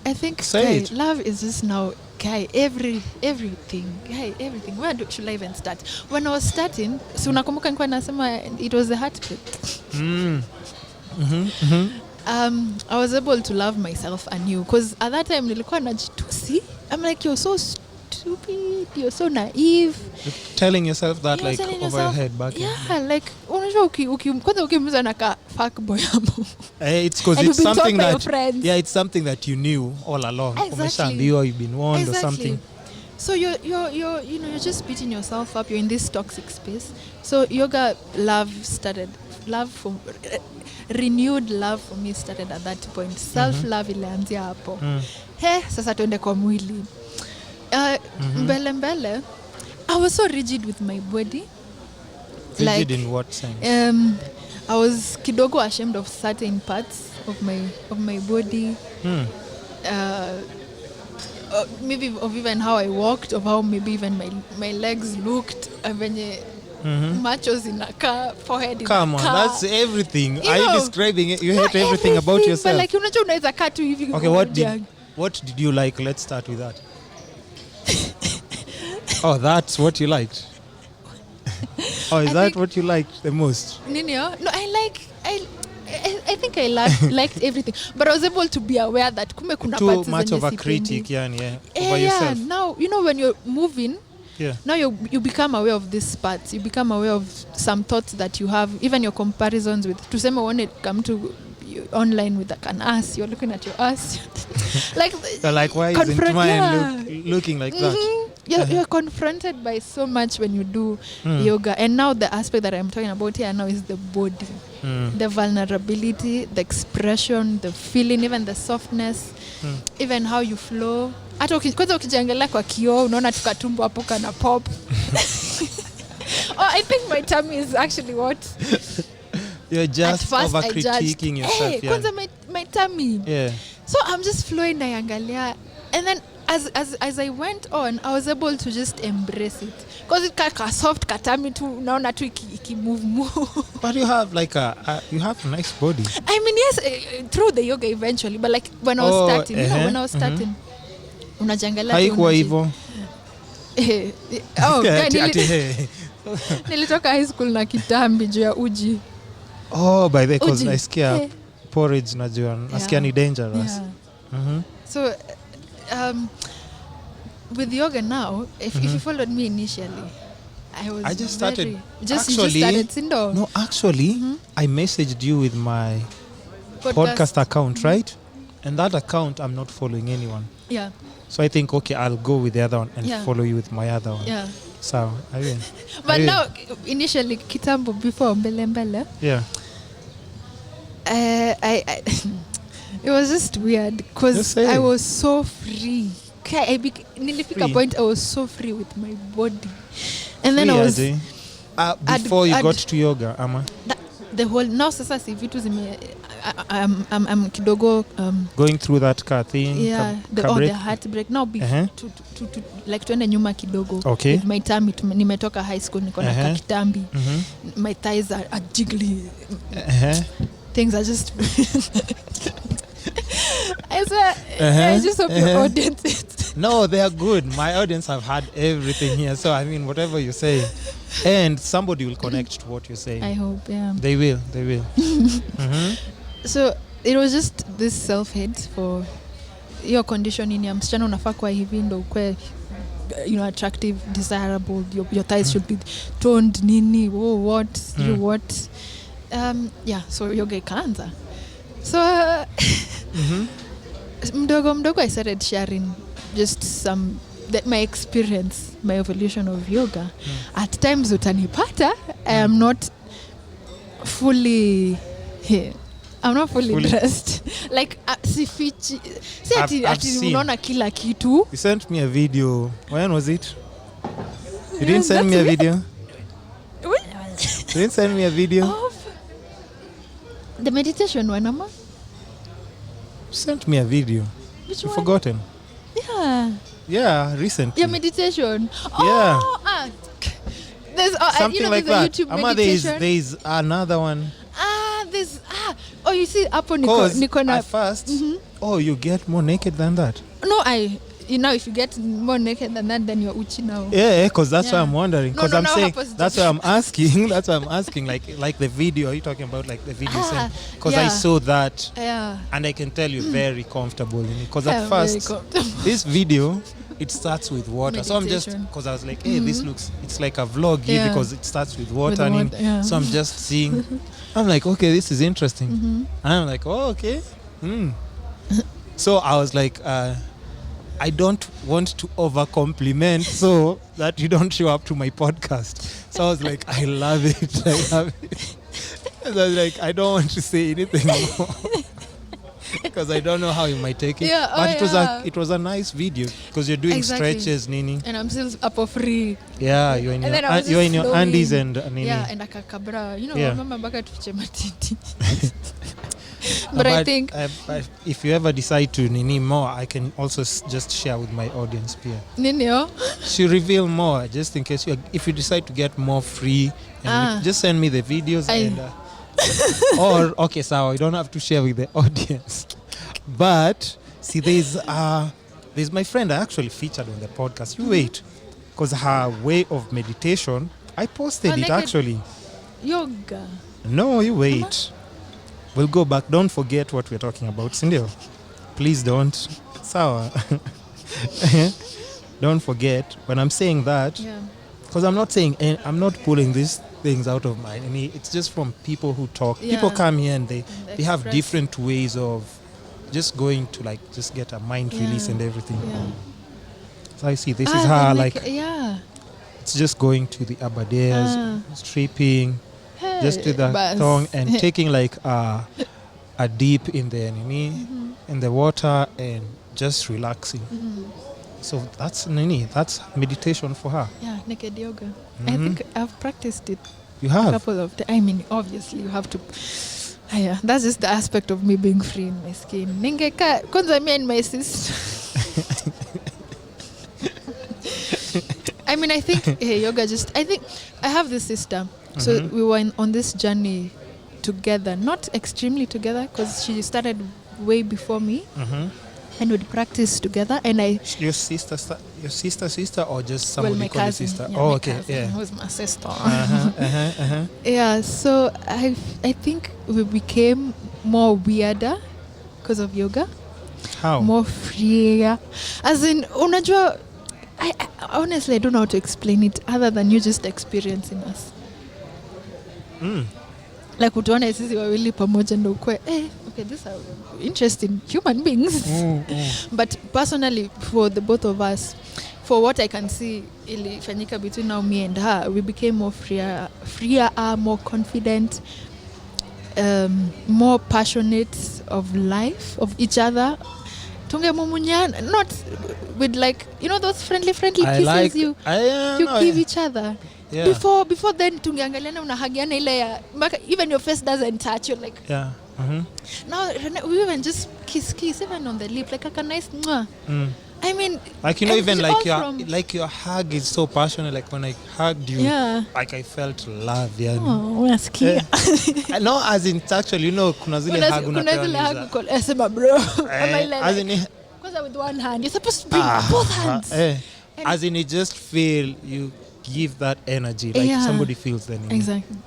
I think love is just now everything. Where should I even start? When I was starting, so unakumbuka nilikuwa nasema it was the heartbreak. I was able to love myself anew because at that time nilikuwa najitusi. I'm like, you're so stupid, you're so naive. You're telling yourself that like over your head back. Yeah, like unajua kwanza ukimza na ka fuckboy hapo. It's because it's something that it's something that you knew all along. Exactly. You've been warned or something. So you're just beating yourself up. You're in this toxic space. So yoga renewed love for me started at that point. Self love ilianzia hapo. Sasa tuende kwa mwili. mbele mbele, I was so rigid with my body. Rigid in what sense? I was kidogo ashamed of certain parts of my body. Maybe of even how I walked, of how maybe even my legs looked, venye machos inakaa, forehead inakaa. Come on, that's everything. You Are you know, describing it? You hate everything about yourself. But like unajua unaweza kaa tu hivi. Okay, what did you like? Let's start with that. Oh, that's what you liked. Oh, is that what you liked the most? Nini? No, I think I liked everything, but I was able to be aware that kume kuna parts too much of a critic, over yourself. Now when you're moving, now you become aware of these parts. You become aware of some thoughts that you have, even your comparisons with. Tuseme when it come to online with an ass, you're looking at your ass, like you're like, why isn't mine looking like that? You're confronted by so much when you do yoga. And now the aspect that I'm talking about here now is the body. The vulnerability, the expression, the feeling, even the softness, even how you flow. Hata kwanza ukijiangalia kwa kioo unaona tukatumbo hapo kana pop. I think my tummy is actually what you're just over critiquing yourself. Hey, kwanza my tummy. Yeah. So I'm just flowing naangalia, and then as I went on, I was able to just embrace it, because it ka soft katami tu unaona tu iki move. But you have like a nice body. I mean, yes, through the yoga eventually, but like when I was starting, unajangalia haikuwa hivyo. Nilitoka high school na kitambi juu ya uji. Oh, by the way, because nasikia porridge najua, nasikia ni dangerous. So with yoga now, if you followed me initially, I just started. Sindo? No, actually, I messaged you with my podcast account, right? And that account, I'm not following anyone. Yeah. So I think, okay, I'll go with the other one and follow you with my other one. Yeah. So, I mean. But now, initially, kitambo, before mbele. Yeah. It was just weird because I was so free. Nilifika point I was so free with my body, and then I was before you got to yoga, ama the whole now sasa si vitu zime I'm kidogo going through that car thing. Yeah, the heartbreak now to like tuende nyuma kidogo. Okay. With my tummy nimetoka high school niko na kitambi. My thighs are jiggly. Things are just I swear, I just hope your audience No, they are good. My audience have had everything here. So, I mean, whatever you say. And somebody will connect to what you're saying. I hope, yeah. They will. So, it was just this self-hate for your conditioning. Ya msichana unafaa kwa hivi ndo ukwe, attractive, desirable. Your thighs should be toned, nini, what. So yoga ikaanza. So mdogo I started sharing just my experience, my evolution of yoga. At times utanipata, I am not fully here. I'm not fully dressed. Like sifichi. Ati unaona kila kitu. You sent me a video. When was it? You didn't send me a video? You didn't send me a video? Of the meditation one, Amma? You sent me a video. Which You've one? forgotten? Yeah. Yeah, recently. Your meditation. Yeah. There's something like that. YouTube meditation. There's another one. Oh, you see, hapo niko na. At first, you get more naked than that. No, if you get more naked than that, then you're uchi now. Yeah, because that's why I'm wondering. Because I'm saying, that's why I'm asking. That's why I'm asking. Like the video, are you talking about like the video? Because I saw that, and I can tell you're very comfortable in it. Because at first, this video, it starts with water. Meditation. So I'm just, because I was like, hey, it's like a vlog here because it starts with water. So I'm just seeing. I'm like, okay, this is interesting. And I'm like, oh, okay. So I was like, I don't want to over-compliment so that you don't show up to my podcast. So I was like, I love it. And I was like, I don't want to say anything more. because I don't know how you might take it. Yeah, But it was a nice video because you're doing stretches, Nini. And I'm still up for free. Yeah, you're in your undies and Nini. Yeah, and a kakabra. Remember back at Fichematiti. But I think if you ever decide to Nini more, I can also just share with my audience here. Nini, She reveal more just in case if you decide to get more free, and just send me the videos or okay, so you don't have to share with the audience. But see, there's my friend I actually featured on the podcast. You wait, because her way of meditation, I posted it actually. Yoga. No, you wait. We'll go back. Don't forget what we're talking about, Cindy. Please don't. Sawa. Don't forget when I'm saying that. Yeah. Because I'm not pulling these things out of my. It's just from people who talk. Yeah. People come here and they have different ways of just going to just get a mind release and everything. Yeah. So I see this is her yeah. It's just going to the abadeas, stripping, just to the tongue and taking a dip in the in the water and just relaxing. Mm-hmm. So that's meditation for her. Yeah, naked yoga. Mm-hmm. I think I've practiced it. You have? A couple of times. Obviously you have to. Yeah, that's just the aspect of me being free in my skin. Ningeka, kwanza me and my sister. I think yoga I have this sister. So we were on this journey together, not extremely together, because she started way before me. Mm-hmm. And we'd practice together, and your sister, or just somebody my called cousin. sister? Yeah, oh, my okay, cousin, yeah. Who's my sister? Yeah, so I think we became more weirder because of yoga. How? More freer, as in, unajua. I honestly I don't know how to explain it other than you just experiencing us. Like utaona sisi wawili pamoja ndo ukwe okay, these are interesting human beings. But personally, for the both of us, for what I can see ilifanyika between now me and her, we became more freer, more confident, more passionate of life, of each other. Not with those friendly kisses you give each other. Yeah. Before then tungeangaliana unahagiana ile ya even your face doesn't touch, you're like now we even just kiss even on the lip, like a nice mwah. Even your hug is so passionate. Like when I hugged you, like I felt love. No, as in actually, kuna zile hug unapewa sema bro. As in because with one hand, you're supposed to bring both hands. As in, you just feel you give that energy, like somebody feels the energy. Exactly.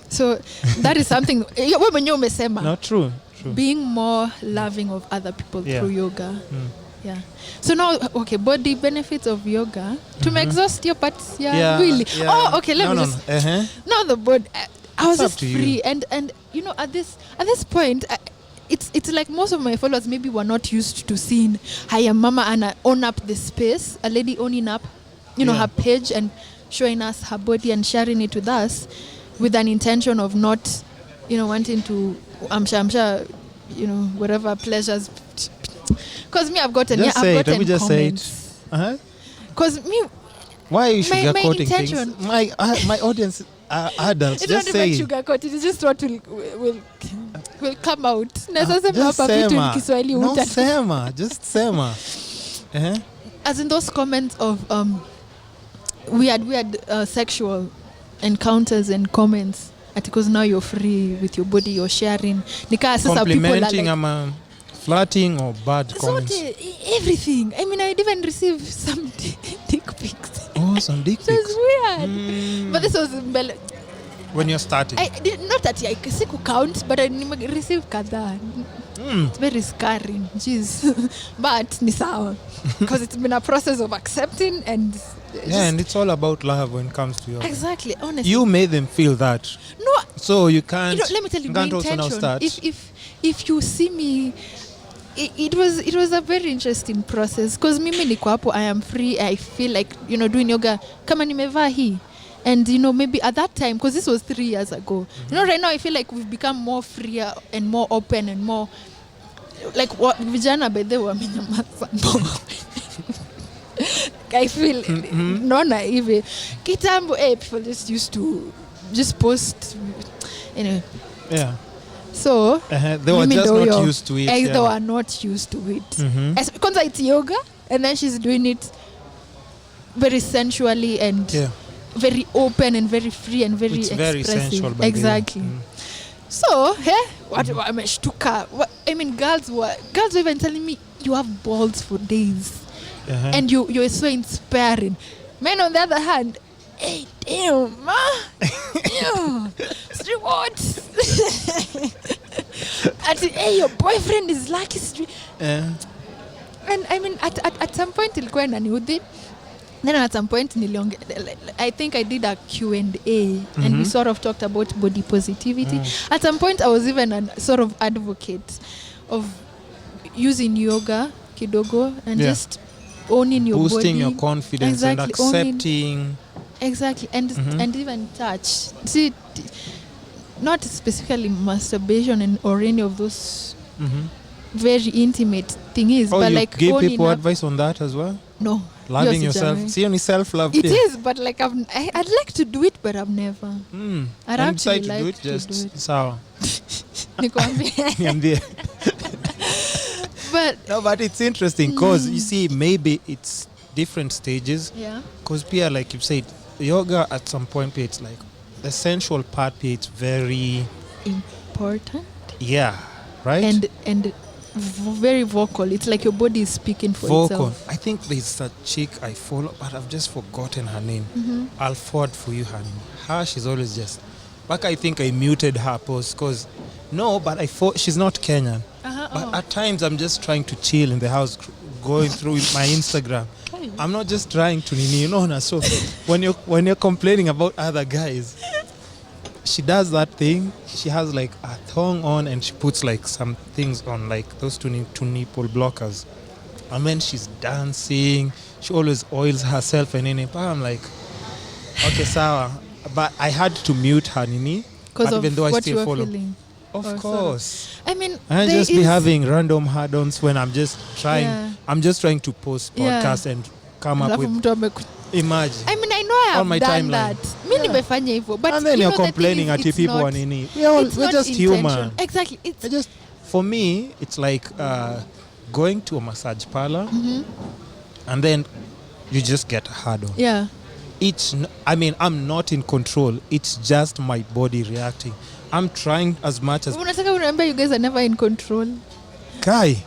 So that is something. Not true. Being more loving of other people through yoga. Yeah. So now, okay, body benefits of yoga. To exhaust your parts, really. Yeah. Oh, okay. Let me just. Now the body. I was just free, and at this point. It's like most of my followers maybe were not used to seeing Haya Mama Anna own up the space, a lady owning up, her page and showing us her body and sharing it with us with an intention of not, wanting to, I'm sure, whatever pleasures. Because me, I've gotten comments. Because me, why are you sugarcoating things? My audience are adults. It's just not say even sugarcoat. It's just what will come out. Just sema. As in those comments of we had sexual encounters and comments. Because now you're free with your body, you're sharing. Complimenting, flirting or bad comments? Everything. I'd even received some dick pics. Oh, some dick pics. It was weird. But this was when you're starting. Not that I could count, but I received kadhaa. It's very scarring. Jeez. But ni sawa. Because it's been a process of accepting and... and it's all about love when it comes to yoga. Exactly, honestly. You made them feel that. No. So you can't... let me tell you, you can't also now start. If you see me... It was a very interesting process. Because mimi niko hapo, I am free. I feel like, doing yoga. Kama nimevaa hii. And, maybe at that time, because this was 3 years ago, right now I feel like we've become more freer and more open and more like what vijana by the way I feel naona hivi kitambo people just used to just post anyway. Yeah. So they were just not used to it. They were not used to it. Because it's yoga, and then she's doing it very sensually and very open and very free and very expressive. Very sensual. Exactly. So, I mean, girls were even telling me you have balls for days, and you're so inspiring. Men, on the other hand, hey, damn, damn, what? Hey, your boyfriend is lucky. And I mean, at some point, ilikuwa inaniudhi. Then at some point, I think I did a Q&A, and we sort of talked about body positivity. At some point, I was even a sort of advocate of using yoga, kidogo, and just owning your boosting body. Boosting your confidence and accepting. Exactly, and even touch. See, not specifically masturbation or any of those very intimate things, but you like give people advice on that as well? No. Loving yourself. See, only self-love. It is, but like I'd like to do it, but I've never. I'd actually to like do it. Just sawa. But it's interesting because you see, maybe it's different stages. Yeah. Because Pia, like you said, yoga at some point, it's like the sensual part. It's very important. Yeah. Right. And very vocal. It's like your body is speaking for itself. I think there's a chick I follow, but I've just forgotten her name. I'll forward for you her name. She's always just back. I think I muted her post because but she's not Kenyan. But at times I'm just trying to chill in the house, going through my Instagram. I'm not just trying to so when you're complaining about other guys, she does that thing. She has like a thong on and she puts like some things on, like those two nipple blockers. And when she's dancing, she always oils herself and anything. I'm like, okay, sawa. But I had to mute her nini. Because of even though I what still you follow. Feeling. Of course. I mean, I just be having random hard-ons when I'm just trying. Yeah. I'm just trying to post podcasts and come up with. Imagine. I mean, I know I have done that. Nimefanya hivyo, but and then you're complaining at people on nini. We're just human. Exactly. For me, it's like going to a massage parlor, and then you just get hard on. Yeah. I'm not in control. It's just my body reacting. I'm trying as much as. Remember, you guys are never in control. Kai.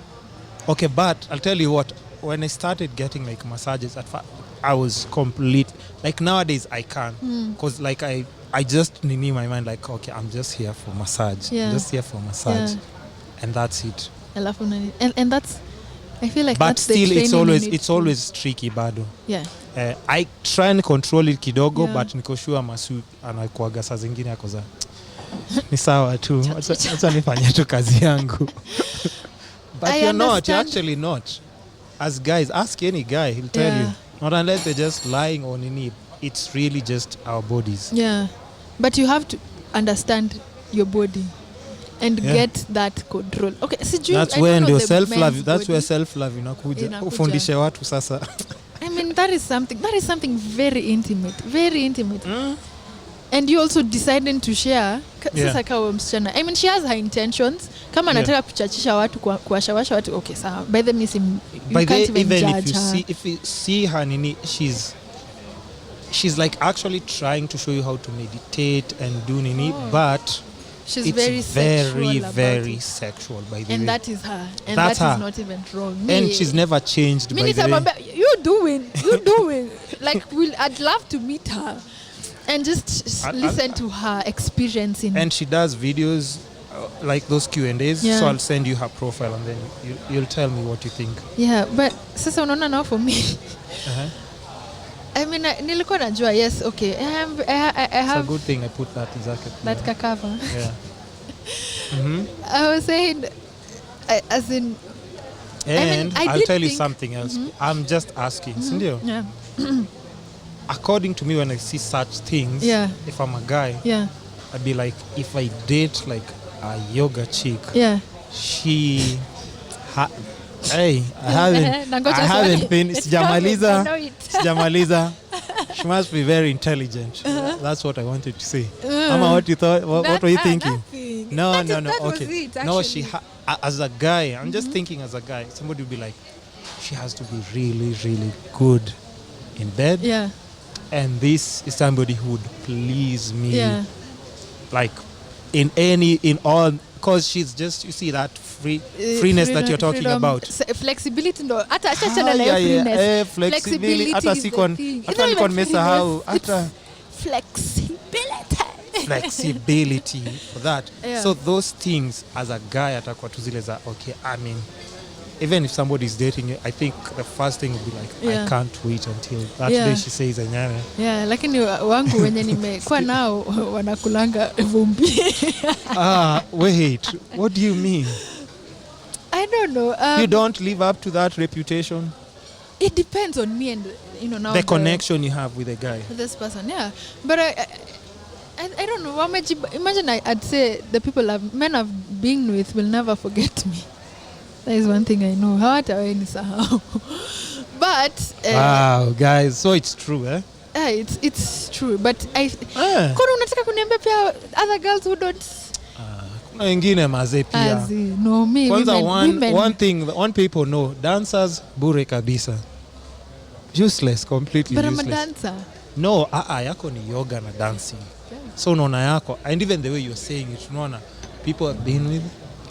Okay, but I'll tell you what. When I started getting like massages at first, I was complete. Like nowadays, I can't because like I just in my mind like, okay, I'm just here for massage. Yeah. I'm just here for massage, and that's it. And that's. I feel like. But that's still, the it's always tricky, bado. Yeah. I try and control it kidogo, but niko sure masu anakuaga saa zingine yako za ni sawa tu. Acha nifanye tu kazi yangu. But you're actually not. As guys, ask any guy, he'll tell you. Not unless they're just lying on in it. It's really just our bodies. Yeah. But you have to understand your body and get that control. Okay, that's when your self-love, that's where self-love inakuja. Ufundishe watu sasa. I mean, that is something very intimate. Very intimate. And you also deciding to share. Sasa kawa msichana. I mean, she has her intentions. Kama anataka kuchachisha watu, kuwashawasha watu, okay, sawa. By the way, you can't even judge her. If you see her, nini, she's like actually trying to show you how to meditate and do nini, but she's it's very sexual, by the way. And that is her. And that's that her. Is not even wrong. And she's never changed, by the way. You're doing. Like, I'd love to meet her and just listen to her experiencing. And she does videos like those Q&As. Yeah. So I'll send you her profile and then you'll tell me what you think. Yeah, but sasa unaona now for me. I mean, nilikuwa najua, yes, okay. I have. It's a good thing I put that jacket. That kakava. Yeah. I was saying, as in. And I'll tell you something else. I'm just asking. Sindio? Yeah. According to me, when I see such things, if I'm a guy, I'd be like, if I date like a yoga chick, she Hey, I haven't been. Sijamaliza. She must be very intelligent. That's what I wanted to say. Ama, what you thought? What were you thinking? Nothing. No. That Okay. was it, No, actually. as a guy, I'm just thinking as a guy, somebody would be like, she has to be really, really good in bed. Yeah. And this is somebody who would please me. Yeah. Like, in all, because she's just, you see that freeness that you're talking about. Flexibility, no. Flexibility. Hata nilikuwa nimesahau. Flexibility for that. Yeah. So those things, as a guy, atakuwa tu zile za, okay, I mean, even if somebody is dating you, I think the first thing would be like, I can't wait until that day she says anyame. Yeah, lakini wangu wenye nimekuwa nao wanakulanga vumbi. Wait, what do you mean? I don't know. You don't live up to that reputation? It depends on me and, now the connection you have with a guy. With this person, yeah. But I don't know. Imagine I'd say the people men I've been with will never forget me. That is one thing I know. But wow, guys, so it's true, eh? Yeah, it's true. But kuna unataka kuniambia pia other girls who don't. Kuna wengine mazee pia. No, me. Kwanza women. one people know, dancers bure kabisa. Useless, completely but useless. But I'm a dancer. No, yako ni yoga na dancing. Yeah. So unaona yako, and even the way you're saying it, unaona people have been with,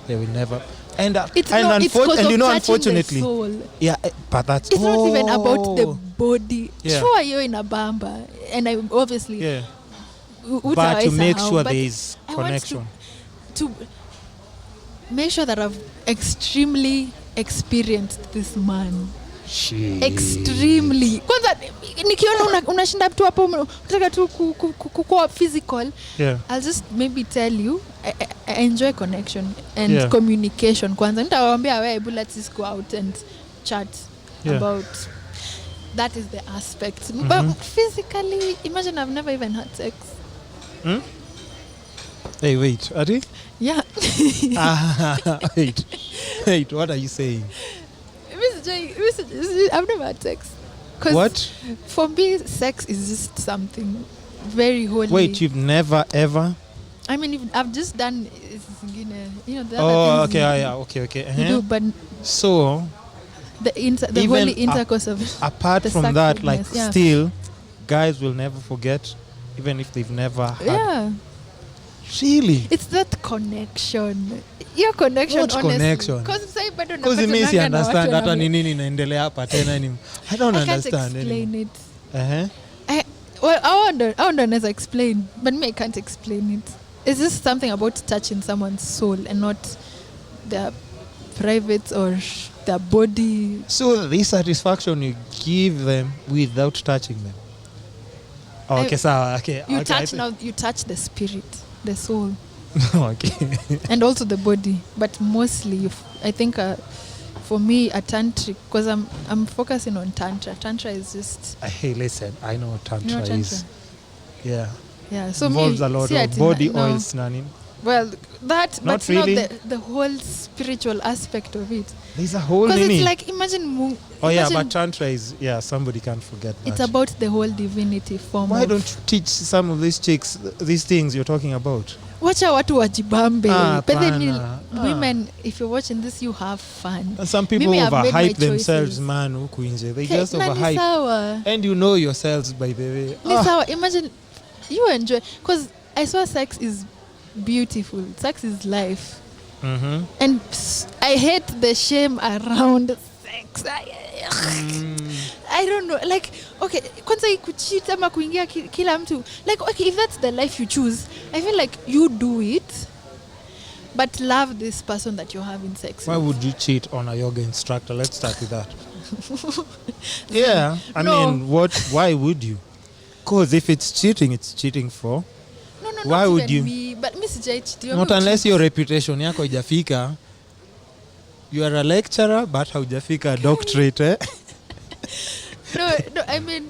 they will never. And unfortunately, yeah, but that's it's not even about the body. Yeah. Sure, you're in a bamba, and I obviously. Yeah. But to make sure there is connection. To make sure that I've extremely experienced this man. Jeez. Extremely. Kwanza nikiona unashinda tu hapo unataka tu kuwa physical. Yeah. I'll just maybe tell you I enjoy connection and communication. Kwanza nitawaambia wewe, let's just go out and chat about that is the aspect. But physically, imagine I've never even had sex. Hey, wait. Adi? Yeah. Wait, what are you saying? I've never had sex. What? For me, sex is just something very holy. Wait, you've never ever? I mean, I've just done, the other things. Okay. You do, but so the holy intercourse of apart from that, like still, guys will never forget, even if they've never had. Yeah. Really? It's that connection. Your connection, what honestly. Connection? Because it means you understand that nini inaendelea hapa tena ni. I don't understand. I can't explain it. Uh-huh. I wonder explain, but me I can't explain it. It's just something about touching someone's soul and not their privates or their body. So the satisfaction you give them without touching them. Okay, so okay. You touch the spirit, the soul. Okay. And also the body, but mostly I think for me a tantric, because I'm focusing on tantra. Tantra is just. Hey, listen, I know what tantra is. Yeah. Yeah. So involves a lot of body oils, nani. Well, that, not but really. Not the whole spiritual aspect of it. There's a whole. Because it's like imagine. But tantra is somebody can't forget that. It's about the whole divinity form. Why don't you teach some of these chicks these things you're talking about? Wacha watu wajibambe. But then women, if you're watching this, you have fun. And some people overhype themselves, man. Huku nje. They just overhype. And you know yourselves, by the way. Imagine you enjoy. Because I swear sex is beautiful. Sex is life. Mm-hmm. And I hate the shame around sex. I don't know. Like, okay, kwanza kucheat ama kuingia kila mtu. Like, okay, if that's the life you choose, I feel like you do it, but love this person that you're having sex with. Why would you cheat on a yoga instructor? Let's start with that. Yeah, I mean, why would you? Because if it's cheating for. No, why would you? Me, but Miss J, not unless your reputation yako haijafika. You are a lecturer, but haujafika doctorate, eh? No, I mean,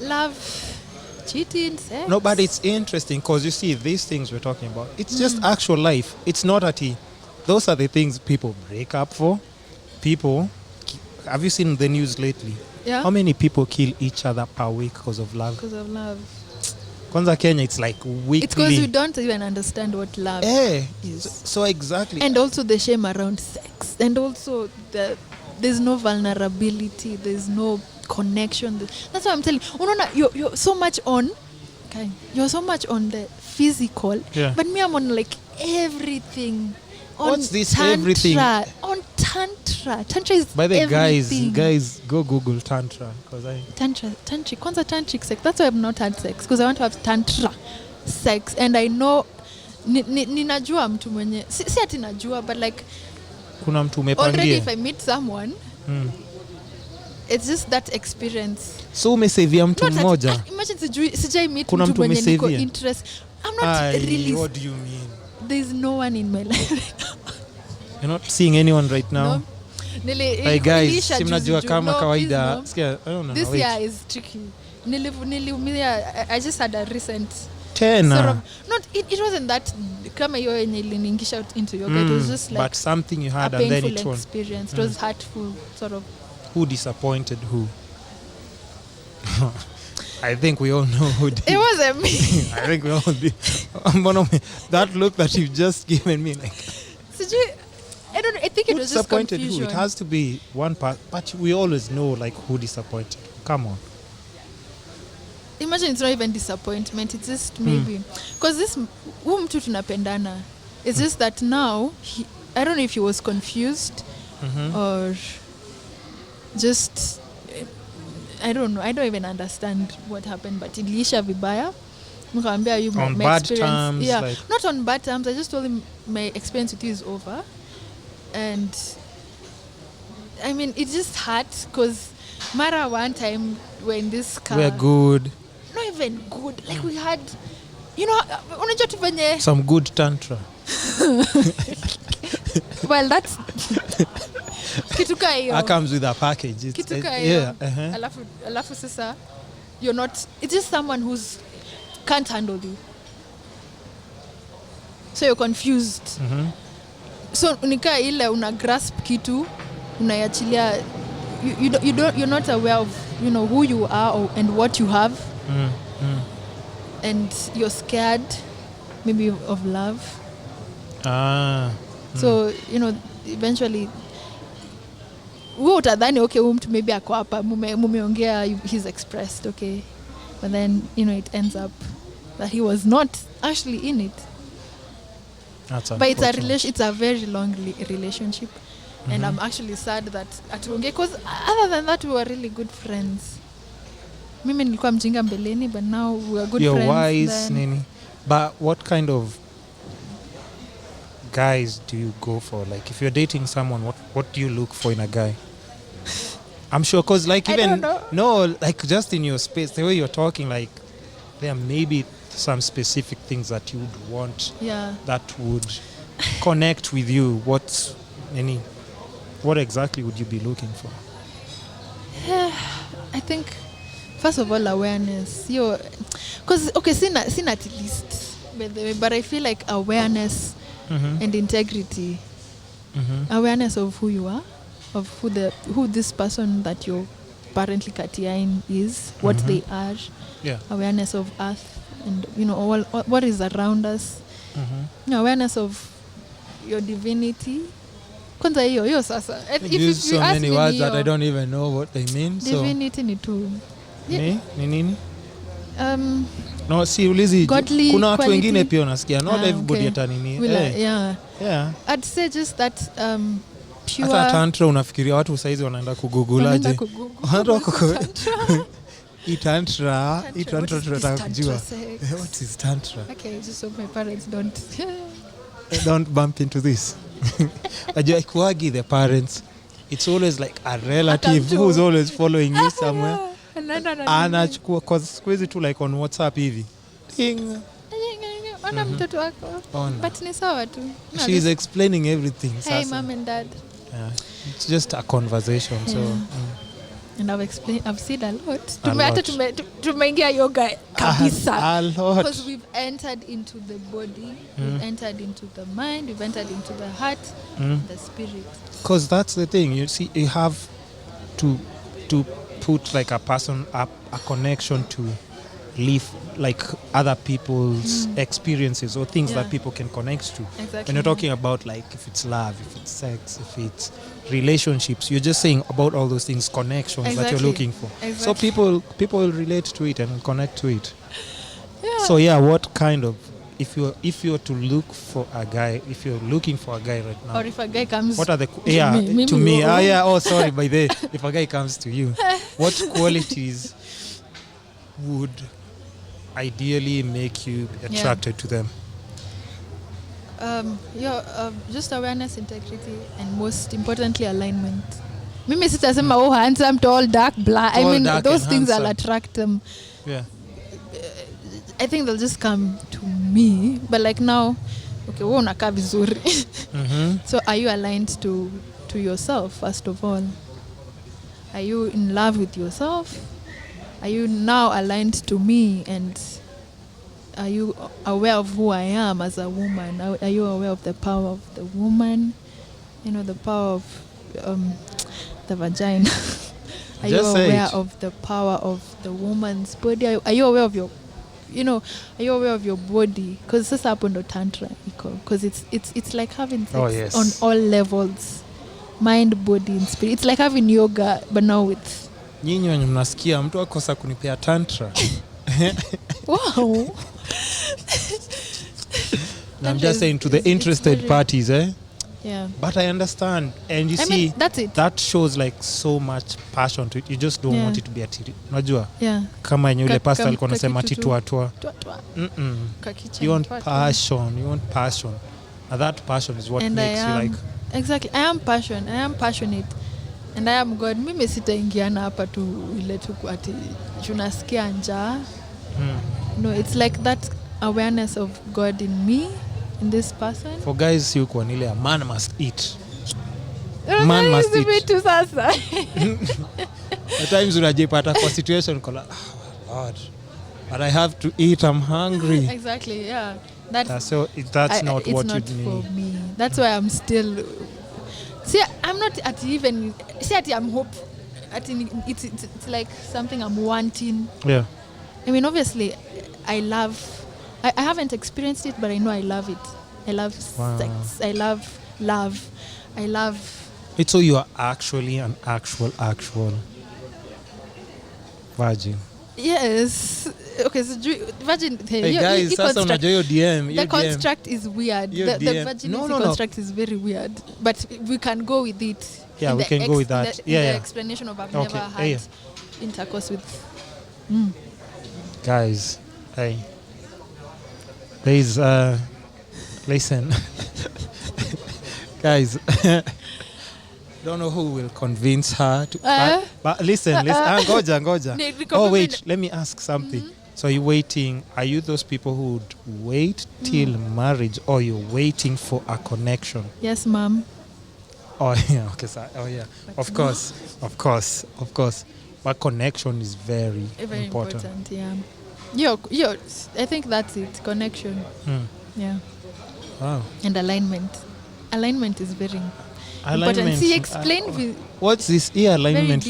love, cheating, sex. No, but it's interesting because you see, these things we're talking about, it's just actual life. It's not a tea. those are the things people break up for. People, have you seen the news lately? Yeah. How many people kill each other per week because of love? Because of love. Kwanza Kenya, it's like weekly. It's because we don't even understand what love is. So exactly. And also the shame around sex. And also there's no vulnerability. There's no connection. That's why I'm telling you. You're so much on. Okay. You're so much on the physical. Yeah. But me, I'm on like everything. On What's this tantra, everything? On tantra. Tantra is By the everything. guys, go Google tantra because Tantric. Kwanza tantric sex. That's why I've not had sex, because I want to have tantra sex, and I know ninajua mtu mwenye si ati najua, but like kuna mtu umepangia. Already if I meet someone, it's just that experience. So umesavia mtu mmoja. Imagine sijai meet kuna mtu mwenye niko umesavia. interest. I'm not really. What do you mean? There's no one in my life right now. You're not seeing anyone right now? No. Hey guys, simnajua kama kawaida. This year is tricky. I just had a recent Tena. sort of, it wasn't that kama hiyo yenye iliniingisha into yoga. It was just like but something you had a and then painful it experience. It was hurtful, sort of. Who disappointed who? I think we all know who did. It wasn't me. I think we all did. That look that you've just given me, like. I think it was just disappointed confusion. who? It has to be one part, but we always know like who disappointed. Come on. Imagine it's not even disappointment. It's just maybe because huyu mtu tunapendana. It's just that now I don't know if he was confused or just I don't know. I don't even understand what happened, but iliisha vibaya. Nikamwambia you on my bad experience. terms, Yeah, like not on bad terms. I just told him my experience with you is over, and I mean it just hurt because Mara one time we're in this car. we're good. Not even good. Like we had, unajua tu venye. Some good tantra. Well, that's kituka hiyo. That comes with a package. Kituka hiyo. Yeah. Alafu sasa you're not. It's just someone who's can't handle you. So you're confused. So unika ile una grasp kitu, unaiachilia. You're not aware of who you are and what you have. And you're scared maybe of love. So eventually wewe utadhani okay huyu mtu maybe ako hapa mumeongea he's expressed okay, but then it ends up that he was not actually in it. That's but it's a very long relationship. And I'm actually sad that atuongee because other than that we were really good friends. Mimi nilikuwa mjinga mbeleni, but now we are good You're friends. wise, Nini. But what kind of guys do you go for? Like if you're dating someone, what do you look for in a guy? I'm sure because like even I don't know. No, like just in your space, the way you're talking, like there may be some specific things that you would want that would connect with you. What exactly would you be looking for? I think first of all awareness. Because okay, sina at least, but I feel like awareness and integrity. Awareness of who you are, of who this person that you're apparently katiain is, what they are. Yeah. Awareness of earth and all what is around us. Awareness of your divinity. Kwanza hiyo sasa. If you so many words that I don't even know what they mean. Divinity ni tu. Ni nini? No, si ulizi. Kuna watu wengine pia unasikia. Not everybody atanini. Yeah. I'd say just that pure. Hata tantra unafikiria watu saizi wanaenda kugugulaje? Tantra tunataka kujua. What is tantra? Okay, just so my parents don't bump into this. Ajua ikuagi the parents. It's always like a relative who's always following you somewhere. Anachukua kwa squeeze tu like on WhatsApp hivi. Ding. Ona mtoto wako. But ni sawa tu. She's explaining everything. Hey mom and dad. Yeah. It's just a conversation. So And I've seen a lot. A yoga kabisa. A lot. Because we've entered into the body, we've entered into the mind, we've entered into the heart, the spirit. Because that's the thing. You see, you have to put like a person up, a connection to live like other people's experiences or things that people can connect to. Exactly. When you're talking about like if it's love, if it's sex, if it's relationships, you're just saying about all those things, connections that you're looking for. So people will relate to it and connect to it. Yeah. So yeah, what kind of if you're to look for a guy, if you're looking for a guy right now, or if a guy comes, what are the to me? Sorry, by the if a guy comes to you, what qualities would ideally make you attracted to them? Just awareness, integrity, and most importantly, alignment. Mimi sitasema handsome, tall, dark, black. I mean, those things will attract them. Yeah. I think they'll just come to me. But like now, okay, wewe unakaa vizuri. So are you aligned to yourself, first of all? Are you in love with yourself? Are you now aligned to me? And are you aware of who I am as a woman? Are you aware of the power of the woman? You know, the power of the vagina. Are you aware of the power of the woman's body? Are you aware of your, are you aware of your body? Because this happened to tantra. Because it's like having sex on all levels. Mind, body, and spirit. It's like having yoga, but now with... Nyinyi wenye mnasikia mtu akosa kunipea tantra. Wow. I'm just saying to the interested parties, Yeah. But I understand, and you mean, that's it. That shows like so much passion to it. You just don't want it to be a tiri. Unajua? Yeah. Kama yule pastor alikuwa anasema titua. You want passion. You want passion. And that passion is what makes you like. Exactly. I am passionate. And I am God. Mimi sitaingiana hapa tu ile tu ati tunasikia njaa. No, it's like that awareness of God in me, in this person. For guys, you kwa nile a man must eat. Man must eat. Tu sasa. At times unajipata kwa situation kola, Lord, but I have to eat, I'm hungry. Exactly, yeah. That's not what you need. It's not for me. That's why I'm still... See, I'm not at even... See, I'm hope. It's like something I'm wanting. Yeah. I mean, obviously, I love... I haven't experienced it, but I know I love it. I love sex. I love love. I love... It's so you are actually an actual virgin. Yes. Okay, so virgin... Hey guys, sasa unajua your DM. The construct is weird. The virginity construct is very weird. But we can go with it. Yeah, we can go with that. The explanation of I've never had intercourse with... Guys, hey. Please, listen. Guys, don't know who will convince her to... but listen. Ngoja. Oh, wait, let me ask something. So are you waiting? Are you those people who would wait till marriage, or you're waiting for a connection? Yes, ma'am. Oh, yeah. Okay, so, Of course. But connection is very important. Yeah. I think that's it. Connection. Yeah. Wow. And alignment. Alignment is very important. See, explain. What's this alignment?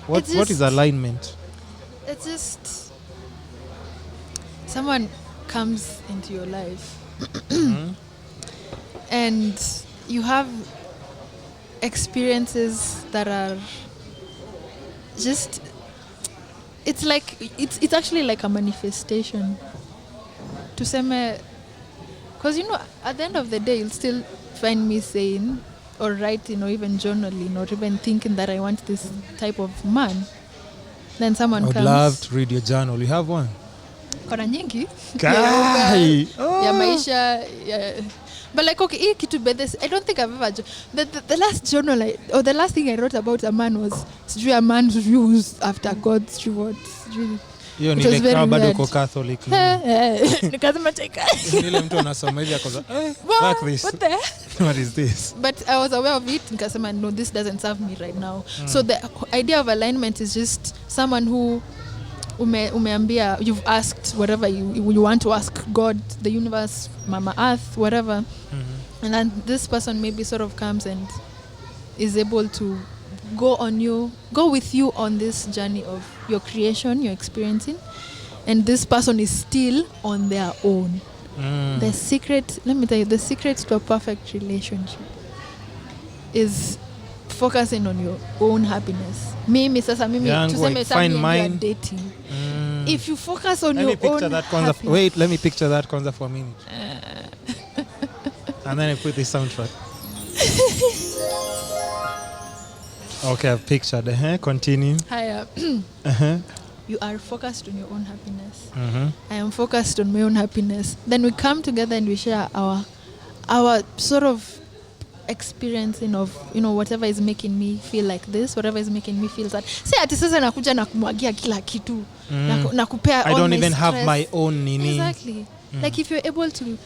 What is alignment? It's just someone comes into your life and you have experiences that are just... It's like it's actually like a manifestation. To say, because at the end of the day, you'll still find me saying or writing or even journaling or even thinking that I want this type of man. Then someone comes. I would love to read your journal. You have one? Kona nyingi. Ya maisha. But like, okay, I don't think I've ever... The last journal, or the last thing I wrote about a man was a man who's after God's reward. Hiyo ni was like very kama bado weird. uko Catholic. Nikasema cheka. Ile mtu anasoma hivi akaza fuck this. What the? What is this? But I was aware of it. Nikasema no, this doesn't serve me right now. So the idea of alignment is just someone who umeambia, you've asked whatever you want to ask God, the universe, Mama Earth, whatever. And then this person maybe sort of comes and is able to go with you on this journey of your creation, you're experiencing. And this person is still on their own. The secret, let me tell you, the secret to a perfect relationship is focusing on your own happiness. Mimi tuseme find mine. You are dating. If you focus on your own happiness. Wait, let me picture that concept for a minute. And then I put the soundtrack. Okay, I've pictured. Continue. Higher. You are focused on your own happiness. I am focused on my own happiness. Then we come together and we share our sort of experiencing of, whatever is making me feel like this, whatever is making me feel that. Say ati sasa nakuja na kumwagia kila kitu. Na kupea all my stress. I don't even have my own nini. Exactly. Like if you're able to,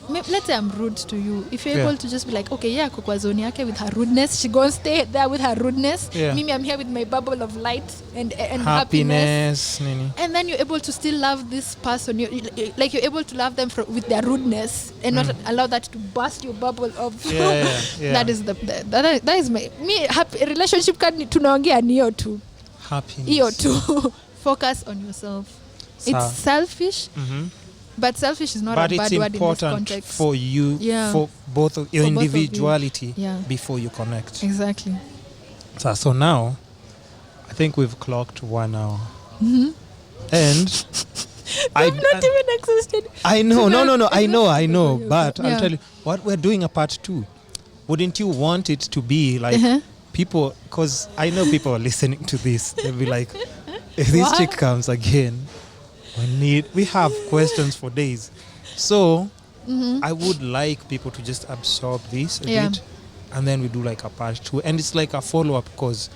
let's say I'm rude to you. If you're able to just be like, okay, yeah, kwa zone yake with her rudeness, she gonna stay there with her rudeness. Mimi, I'm here with my bubble of light and happiness. Nini. And then you're able to still love this person. You're able to love them with their rudeness and not allow that to burst your bubble of. That is that is my happy relationship card. Tunaongea ni hiyo tu. Happiness. Hiyo tu. Focus on yourself. It's selfish. But selfish is not a bad word in this context. But it's important for you, for both of your individuality before you connect. Exactly. So now, I think we've clocked 1 hour. And I'm not even exhausted. I know, no, I know. But I'll tell you, what we're doing a part 2. Wouldn't you want it to be like people, because I know people are listening to this. They'll be like, if this chick comes again, we have questions for days. So I would like people to just absorb this a bit, and then we do like a part 2, and it's like a follow-up, because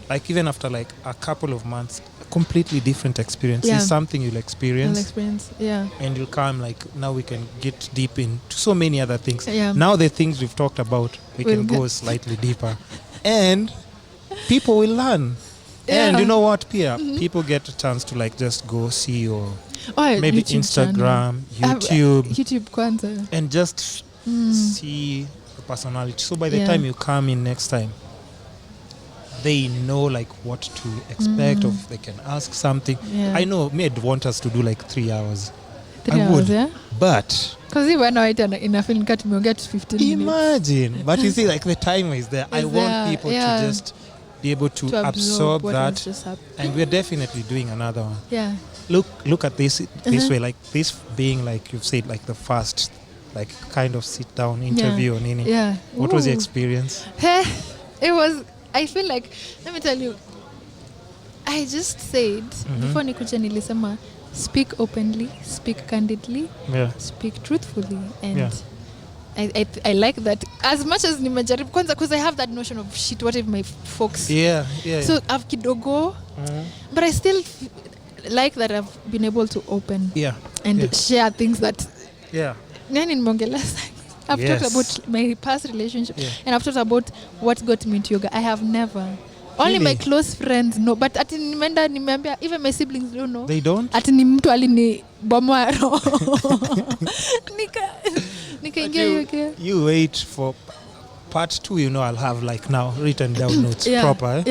like even after like a couple of months, a completely different experience is something you'll experience. And you'll come like, now we can get deep into so many other things. Now the things we've talked about, we can go slightly deeper, and people will learn. And you know what, Pia? People get a chance to like just go see your maybe YouTube Instagram, channel. YouTube kwanza. And just see the personality. So by the time you come in next time, they know like what to expect, or if they can ask something. I know I'd want us to do like 3 hours. 3 hours, would, but because we went out in a film cut, we get 15 minutes. Imagine. But you see, like the timer is there. I want people to just be able to absorb that, and we're definitely doing another one. Look at this way, like this being like you've said, like the first like kind of sit down interview or nini. What was the experience? It was, I feel like, let me tell you, I just said before nikuja nilisema, speak openly, speak candidly, speak truthfully, and I like that. As much as nimejaribu kwanza, because I have that notion of shit, what if my folks so I've kidogo, but I still like that I've been able to open and share things that I've talked about my past relationship, and I've talked about what got me into yoga. I have never. Only my close friends know, but ati nimeambia, even my siblings don't know. They don't? Ati ni mtu alini bomoa roho. You wait for part 2, I'll have like now written down notes proper.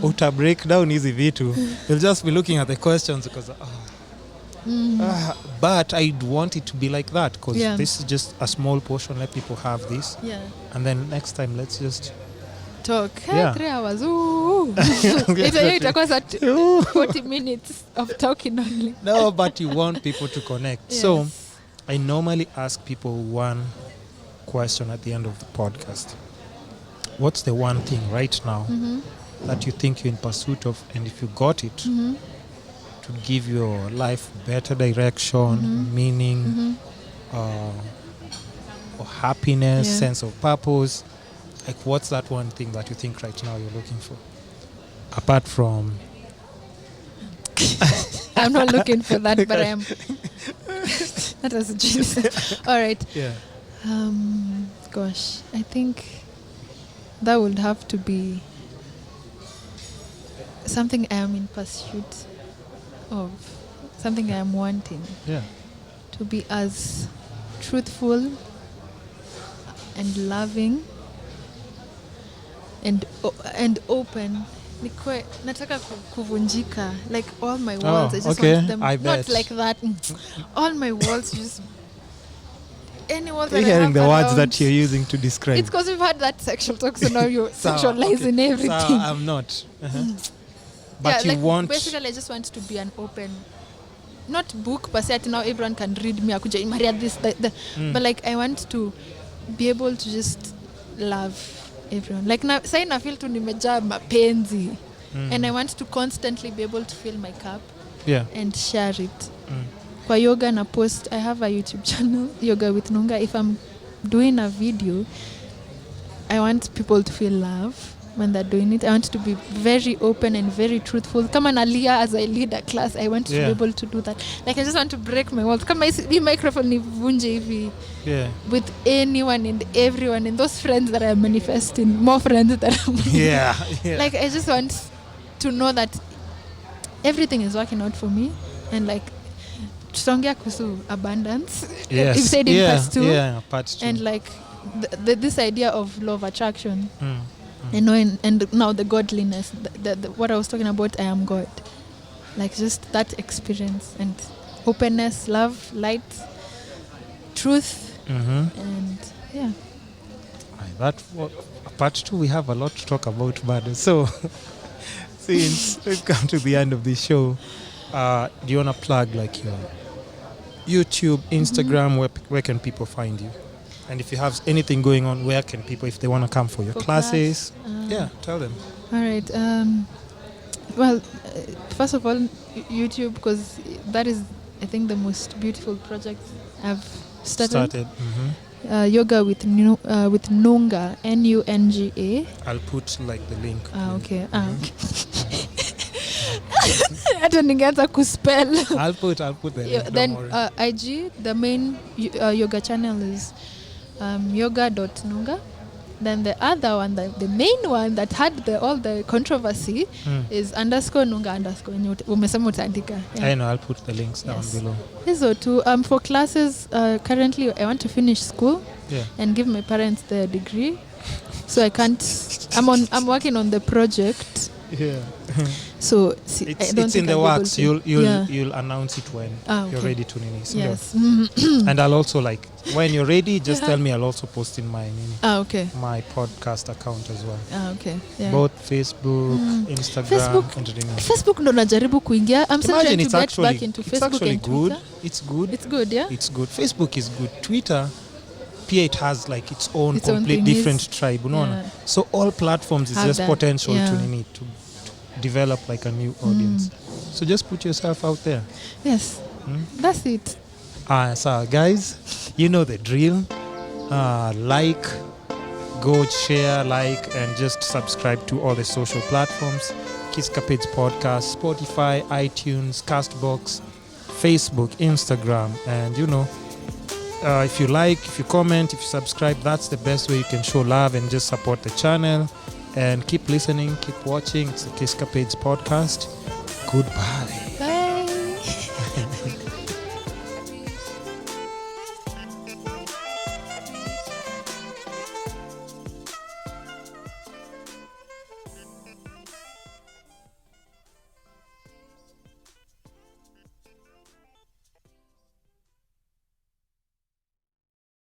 Uta break down easy vitu. You'll just be looking at the questions because but I'd want it to be like that, because this is just a small portion. Let people have this, and then next time let's just talk. 3 hours. Itakuwa 40 minutes of talking only. No, but you want people to connect. So I normally ask people one question at the end of the podcast. What's the one thing right now that you think you're in pursuit of, and if you got it, to give your life better direction, meaning, or happiness, sense of purpose? Like, what's that one thing that you think right now you're looking for? Apart from I'm not looking for that, but I am. That was a genius. All right. Yeah. Gosh, I think that would have to be something I am in pursuit of, something I am wanting. Yeah. To be as truthful and loving and open. Nataka kuvunjika, like all my walls. I just want them not like that. All my walls just any walls that You're hearing the words around. that you're using to describe. It's because we've had that sexual talk, so now you're sexualizing everything. I'm not. But you want. Basically, I just want to be an open, not book per se. Now everyone can read me. Akuja Maria this, but like I want to be able to just love everyone. Like now, say I feel to nimeja mapenzi, and I want to constantly be able to fill my cup. Yeah. And share it. Kwa yoga na post, I have a YouTube channel, Yoga with Nunga. If I'm doing a video, I want people to feel love when they're doing it. I want to be very open and very truthful. Come on, Aliyah, as I lead a class, I want to be able to do that. Like I just want to break my walls. Come on, microphone nivunje hivi. Yeah. With anyone and everyone and those friends that I'm manifesting, more friends that I'm yeah. Like I just want to know that everything is working out for me, and like tutaongea kuhusu abundance. Yes. You've said in part 2. And like this idea of law of attraction, you know, and now the godliness, the what I was talking about, I am God. Like just that experience and openness, love, light, truth, and yeah. That part 2, we have a lot to talk about, but so since we've come to the end of the show, do you want to plug like your YouTube, Instagram, where can people find you? And if you have anything going on, where can people, if they want to come for your classes, tell them. All right. Well, first of all, YouTube, because that is, I think, the most beautiful project I've started. Yoga with Nunga, Nunga. I'll put like the link. Okay. Hata ningeanza kuspell. I'll put the link. Then IG, the main yoga channel is yoga.nunga. Then the other one, the main one that had all the controversy is _Nunga_. Umesema utaandika. I know, I'll put the links down below. Hizo two. For classes, currently I want to finish school and give my parents the degree. So I can't. I'm working on the project. Yeah. So it's in the works. You'll announce it when you're ready to nini. Yes. And I'll also like when you're ready, just tell me. I'll also post in my my podcast account as well. Okay. Yeah. Both Facebook, Instagram, Facebook ndo najaribu kuingia. I'm still trying to get back into Facebook. It's actually and good. Twitter. It's good. It's good, yeah. It's good. Facebook is good. Twitter, it has like its own complete different tribe. So all platforms is just potential to develop like a new audience. So just put yourself out there. Yes. That's it. So guys, you know the drill. Go share, and just subscribe to all the social platforms. Kisscapades Podcast, Spotify, iTunes, Castbox, Facebook, Instagram, and if you if you comment, if you subscribe, that's the best way you can show love and just support the channel. And keep listening, keep watching. It's the Kisscapades Podcast. Goodbye.